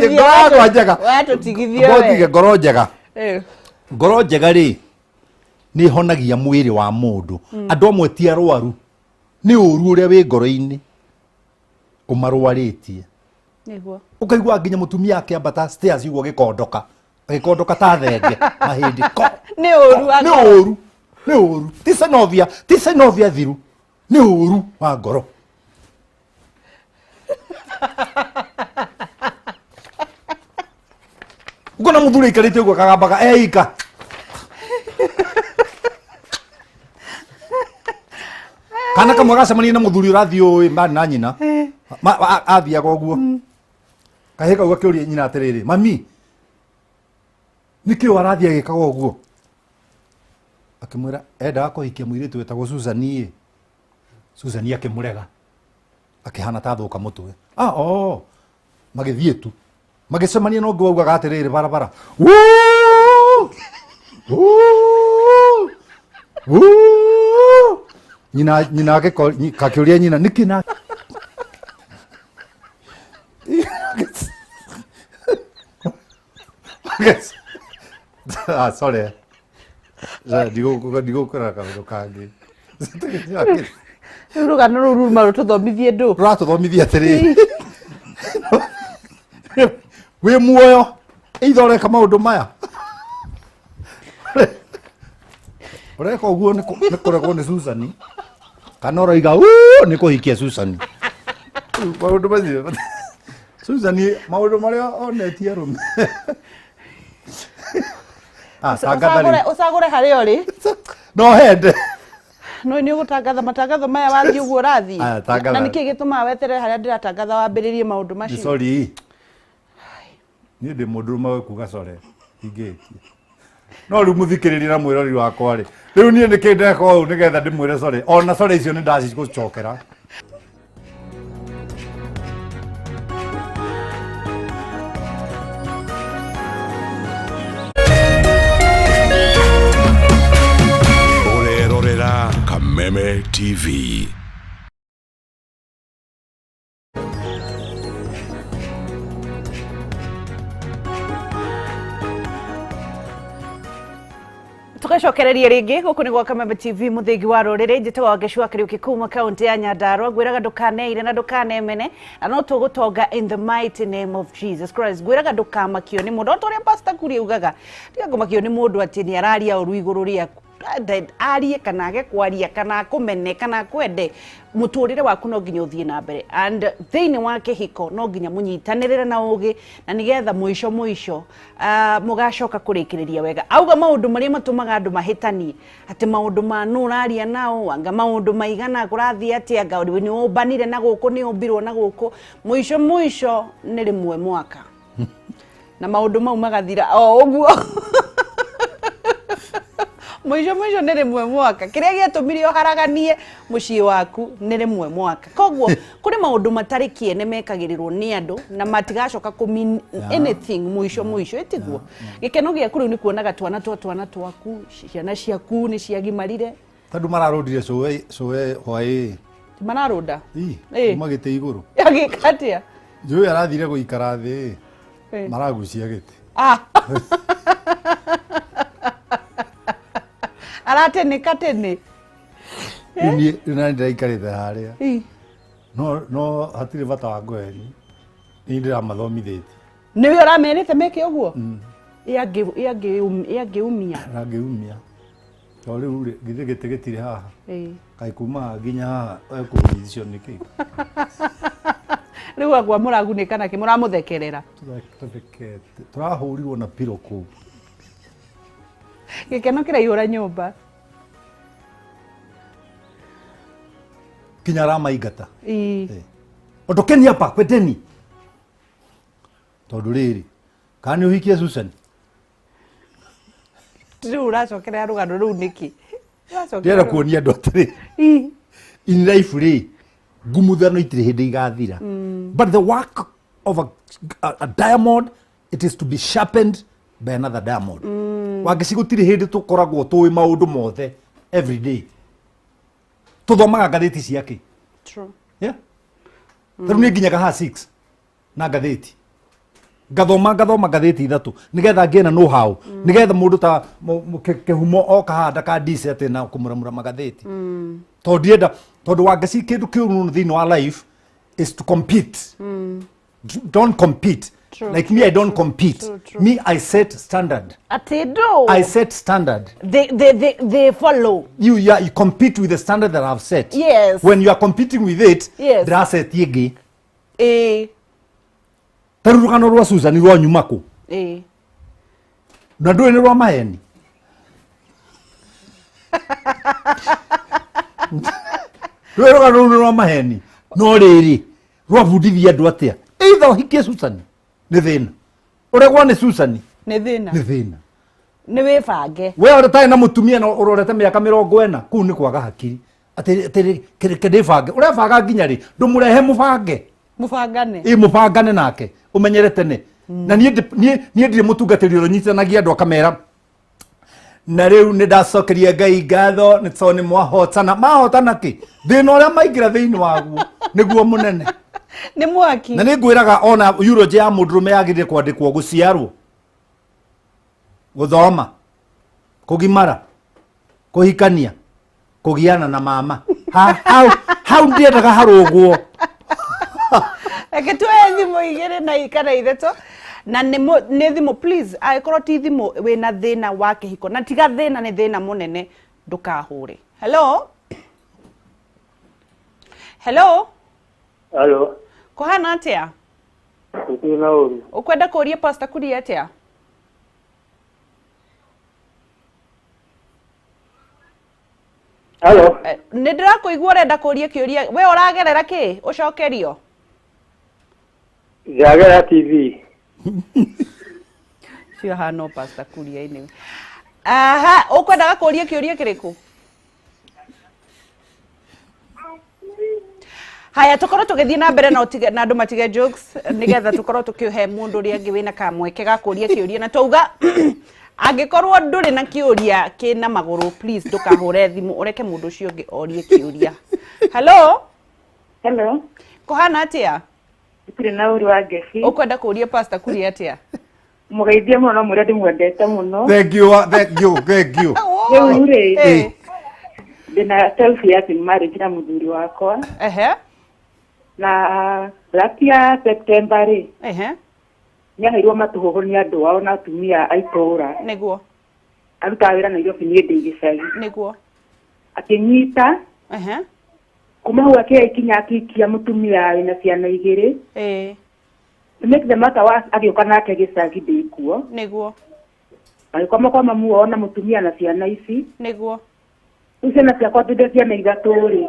A: ngoro njega.
B: Watutigithio we.
A: Ngotige ngoro njega. Ngoro njega ri ni honagia mwiri wa mundu. Andu amwe ti arwaru. Ni uru uria wi ngoro-ini umarwaritie.
B: Niguo.
A: Ukaigua nginya mutumia yake ambata stairs igwo gikondoka ta thenge mahindi ko.
B: Ni uru.
A: Ni uru. Tisa novia thiru. Ni uru wa ngoro. Ngona muthuri ikarite ugo kagambaga eika. Kana kamwe gacemania na muthuri urathi uyu mani na nyina athiaga uguo kahika uguo kiuria nyina atiriri mami niki warathi agikaga uguo akimwira enda kuhikia muiritu wetagwo Susani akimurega akihana ta thuka mutwe magithie tu magicemania no ngwa ugaga atiriri barabara nyina kakiuria nyina niki na sorry digo kora kangi
B: rugano ruru marututhomithie ndu
A: ratuthomithia atiri we muoyo ithoreka maundu maya ureka uguo ni kurego ni Susani kana oroiga ni kuhikia Susani maundu macio Susani maundu maria onetie arume
B: usagure hari ori
A: no hende
B: no ni ugutangatha matangatho maya wathi uguo rathi na niki gituma wetere haria ndiratangatha wambiririe maundu macio
A: sorry ni ndi mundu rume kuga sorry ingetie no riu muthikiriria na mwirori wakwa ri riu nie nikindeka u nigetha ndimwire sorry ona sorry icio ni ndaci gucokera
C: Kameme TV.
B: Tukacokereria ringi guku ni gwa Kameme TV muthingi wa ruriri njitagwo Ngeshua Kariuki kuma kaunti ya Nyandarua ngwiraga ndukaneire na ndukanemene na no tugutonga in the mighty name of Jesus Christ ngwiraga ndukamakio ni mundu otoria pastor kuri ugaga tiga kumakio ni mundu ati ni araria uru iguru riaku arie kana age kwaria kana kumene kana kwende muturire waku no nginya uthie na mbere and thiini wa kihiko no nginya munyitanirire na ugi na nigetha muico mugacoka kurikiriria wega auga maundu maria matumaga andu mahitani ati maundu ma nuraria nao anga maundu maigana kurathie ati anga ni ubanire na guku ni umbirwo na guku muico ni rimwe mwaka na maundu mau magathira uguo Mwisho ni rimwe mwaka kiria giatumirio haraganie mucii waku ni rimwe mwaka koguo kuri maundu matari kiene mekagirirwo ni andu na matigacoka ku mean anything mwisho itiguo gikeno giaku riu ni kuonaga twana twaku ciana ciaku ni ciagimarire
A: tandu mararondire soe hwai
B: manaronda
A: magite iguru
B: agikatia
A: njui arathire guikara thi maragucia gite
B: aratenika tene
A: ni ndaikarite haria no hatire bata wa ngweri ni ndira mathomithitie
B: niwe uramenete meke uguo iangiumia
A: to riu githigite gitire haha kai kuma nginya haha ekunyithio niki
B: riu agwa muragunika naki muramuthekerera
A: turahurirwo na piro ku
B: gikeno kiraihura nyumba
A: kinya ramaingata ondokeni apa kweteni tondu riri kana uhikie Susan
B: riu uracokerera rugano riu niki
A: ndira kuonia andu atiri in life ri ngumuthano itire hindi igathira but the work of a diamond it is to be sharpened by another diamond wangicigutire hindi tukoragwo tuwi maundu mothe every day tuthomaga ngatheti ciake
B: true
A: taru ni nginyaga ha 6 na ngatheti ngathoma ngatheti ithatu nigetha ngiena no how nigetha mundu ta kehumo oka handa ka dice ati na kumuramura magatheti tondu wangici kindu kiuru thini wa life is to compete don't compete. True, like me, I don't compete. True. Me, I set standard. I set standard.
B: They follow.
A: You compete with the standard that I've set.
B: Yes.
A: When you are competing with it,
B: yes.
A: They are set yegi. Tarurukano rwa Susan rwa nyumako. Na ndwe ni rwa maheni. Rwa rwa maheni. No riri. Rwa budithia andu atia. Either hikie Susan. Ni thina uregwa ni Susan
B: ni thina ni wibange
A: we oretae na mutumia na urorete miaka 40 ku ni kwaga hakiri ati kedibange urebanga nginya ri ndumurehe mubangane nake umenyerete ni na nie ndire mutungatiri uronyitanagia andu akamera na riu ni ndacokeria Ngai ngatho ni toni mahotana ki thina uria maingira thiini waguo niguo munene
B: ni mwaki
A: na ningwiraga ona eulogy ya mundurume yagirire kwandikwo guciarwo guthoma kugimara kuhikania kugiana na mama how ndiendaga harugwo
B: eketwe thimo igire na ikana itheto na ni thimo please aikorwo ti thimo wina thina wa kihiko na tiga thina ni thina munene ndukahure hello kohana atia
D: Kutina uru
B: ukwenda kuria pastor kuri atia
D: Hello
B: ni ndirakuigua renda kuria kiuria we uragerera ki ucokerio
D: Jagera TV
B: sio hano pastor kuri ini ukwenda kuria kiuria kiriku haya tukorwo tugithii na mbere na andu matige jokes nigetha tukorwo tukihe mundu ri angi wina kamweke ga kuria kiuria na twauga Angikorwo nduri na kiuria kina maguru please ndukahore thimu ureke mundu ucio ungi orie kiuria. Hello?
E: Hello.
B: Kohana atia?
E: Kuri na uri wa Gesi.
B: Ukwenda kuria pastor kuri atia?
E: Mugeithie muno muri ndimwendete muno.
A: Thank you.
E: Uri. Dina self yet in marriage na muthuri wakwa. Na ratia September ri. Nyaheirwo matuhugo ni andu wao na atumia aitora.
B: Niguo.
E: Aruta wira na iyo fini ndi gicagi.
B: Niguo.
E: Akinyita. Kuma huwa kia ikinya akikia mutumia wina ciana igiri. To make the matter worse, agioka nake gicagi ndikuo.
B: Niguo.
E: Agikoma kwa mamu ona mutumia na ciana ici.
B: Niguo.
E: Ciana ciakwa ndinde ciana ithatu ri.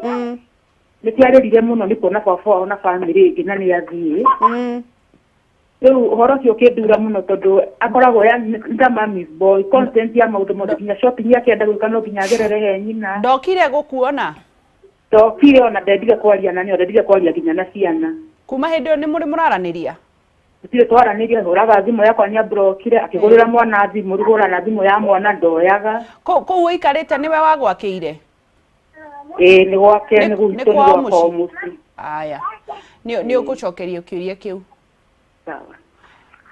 E: Ni ciarerire muno ni kuona baba wao na family ingi na ni athie. Riu uhoro cio kindura muno tondu akoragwo ya ndama miss boy content ya maundu mothe nginya shopping yake enda gwika no nginya agerere he nyina.
B: Ndokire gukuona.
E: Ndokire ona ndendige kwaria na nio ndendige kwaria nginya na ciana.
B: Kuma hindi ni muri muraraniria.
E: Tutire twaraniria huraga thimu yakwa ni abrokire akigurira mwana thimu rugura na thimu ya mwana ndoyaga.
B: Ko wikarite niwe wagwakire.
E: Ni gwake ni gwitũ
B: kwa
E: muci.
B: Aya. Ni ugucokeria kiuria kiu.
E: Sawa.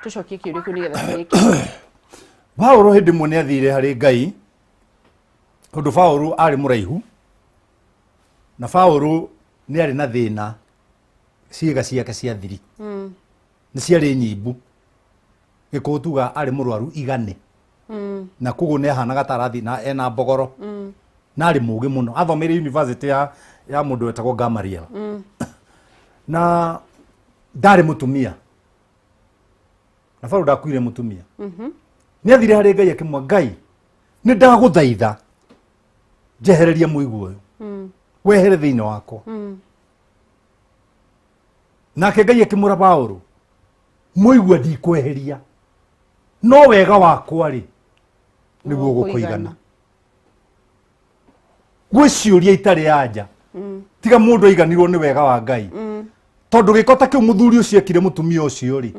B: Tucokie kiuria kiu nigetha twiki.
A: Paulo hindi mwe ni athire hari Ngai. Tondu Paulo ari muraihu. Na Paulo ni ari na thina. Ciiga ciake cia thiri. Ni ciari nyimbu. Gikutuga ari murwaru igane. Na kugu ni ahanaga tarathi na ena mbogoro. Na ari mugi muno. Athomeire university ya mundu wetagwo Gamariel. Na ndari mutumia. Na Paulo ndakuire mutumia. Ni athire hari Ngai akimwa Ngai. Ni ndaguthaitha. Jehereria muigu uyu. Wehere thiini wakwa. Nake Ngai akimura Paulo. Muigua ndikweheria. No wega wakwa ri niguo gukuigana. Gwiciuria itari anja. Tiga mundu aiganirwo ni wega wa Ngai. Tondu gikota kiu muthuri ucio ekire mutumia ucio ri.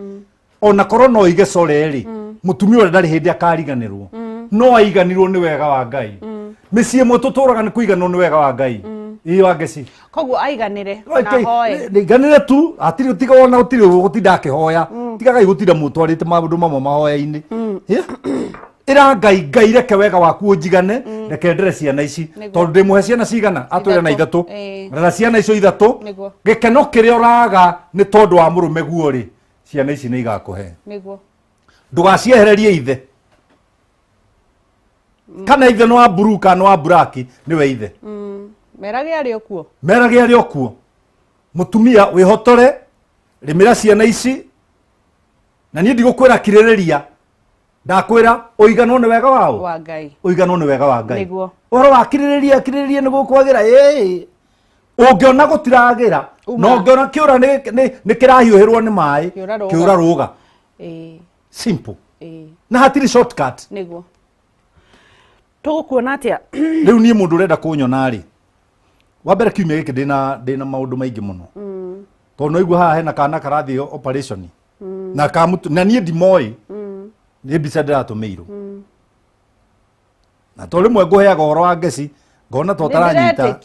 A: Ona korwo no ige core ri. Mutumia uri ndari hindi akariganirwo. No aiganirwo ni wega wa Ngai. Micii mwe tuturaga ni kuiganwo ni wega wa Ngai. Iyo angeci.
B: Koguo aiganire na hoye.
A: Aiganire tu atiri tiga wona utiri gutinda akihoya. Tiga Ngai gutinda mutwarite maundu mamwe mahoya-ini. Ira Ngai reke wega waku unjigane reke ndere ciana ici tondu ndimuhe ciana cigana atwira na ithatu na ciana icio ithatu gikeno kiria uraga ni tondu wa murume guo ri ciana ici ni igakuhe
B: niguo
A: ndugaciehererie ithe kana ithe no aburu kana no black niwe ithe
B: merage ari okuo mutumia wihotore rimira ciana ici na ni ndigukwira kiririria ndakwira uigano ni wega wao wa Ngai
A: uigano ni wega wa Ngai
B: niguo
A: oro wakiririria ni gukwagira ungiona gutiragira no ngiona kiura ni kirahiuhirwo ni mai kiura ruga simple na hatiri shortcut
B: niguo tugukuona atia
A: riu ni mundu urenda kunyona ri wambere kiumia giki ndina maundu maingi muno tondu igua haha hena kana karathi operation na kamutu na nie ndimoi ni mbica ndiratumeiru na to rimwe nguheaga uhoro wa Ngeci ngona to taranyita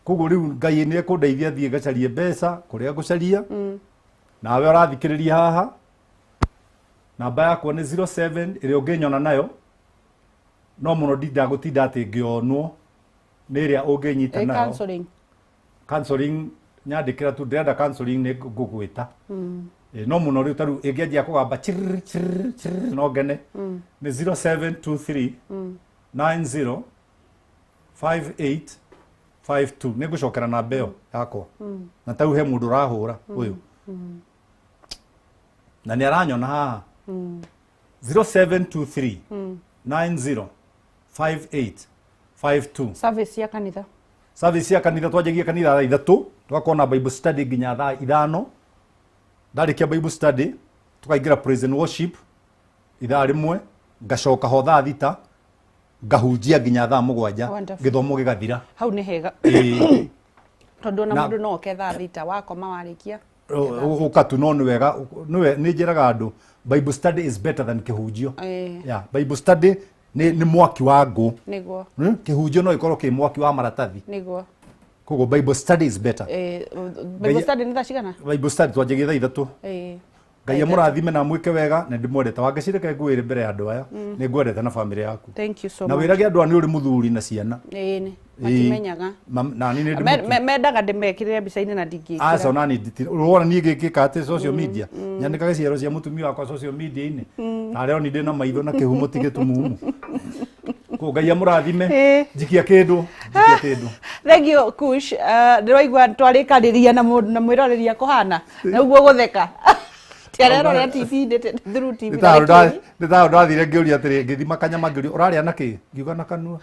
A: kuguo riu Ngai ni ekundeithia thie ngacarie mbeca kuria ngucaria nawe urathikiriria haha namba yakwa ni 07 iria unginyona nayo no muno ndindagutinda ati ngionwo ni iria unginyita nayo counseling nyandikira tu ndenda counseling ni ngugwita no muno riu taru ingianjia kugamba chir no ngene ni 0723 90 5852 ni ngucokera namba iyo yakwa na tau he mundu urahura uyu na ni aranyona haha 0723 90 5852 service ya kanitha twajagia kanitha thaa ithatu tukakona Bible study nginya thaa ithano ndarikia Bible study tukaingira praise and worship ithaa rimwe ngacoka ho thaa thita ngahunjia nginya thaa mugwanja githomo gigathira
B: hau ni hega tondu na mundu no ke thaa thita wakoma warikia
A: ukatu no wega ni njiraga andu Bible study is better than kihunjio. Yeah, Bible study ni mwaki wa ngũ.
B: Niguo.
A: Kihunjio no ikorwo ki mwaki wa maratathi.
B: Niguo.
A: Koguo Bible study is better.
B: Bible study ni tacigana?
A: Bible study twanjagia thaa ithatu. Ngai amũrathime na mwĩke wega na ndimwendete wangĩcireke ngwĩre mbere ya andũ aya nĩ ngwendete na family yaku.
B: Thank you so
A: much. Na wĩrage andũ nĩ ũrĩ mũthuri na ciana.
B: Ni matimenyaga.
A: Na ni nĩ
B: mendaga ndĩmekĩrĩre mbica-inĩ na ndingĩkĩra.
A: Aca ona ni urona ni gĩkĩka atĩ social media nyandĩkaga ciaro cia mũtumia wakwa social media-inĩ na rĩo ni ndĩna maitho na kĩhumo tigĩtumumu. Ko Ngai amũrathime jikia kĩndũ.
B: Thank you Kush. Ndĩroigua twarĩkanĩria na mwĩroreria kũhana na ũguo gũtheka. Tiarero ya TV through TV.
A: Nĩ taũ ndathire ngĩũria atĩrĩ ngĩthima kanyama ngĩũria ũrarĩa na kĩ ngiuga na kanua.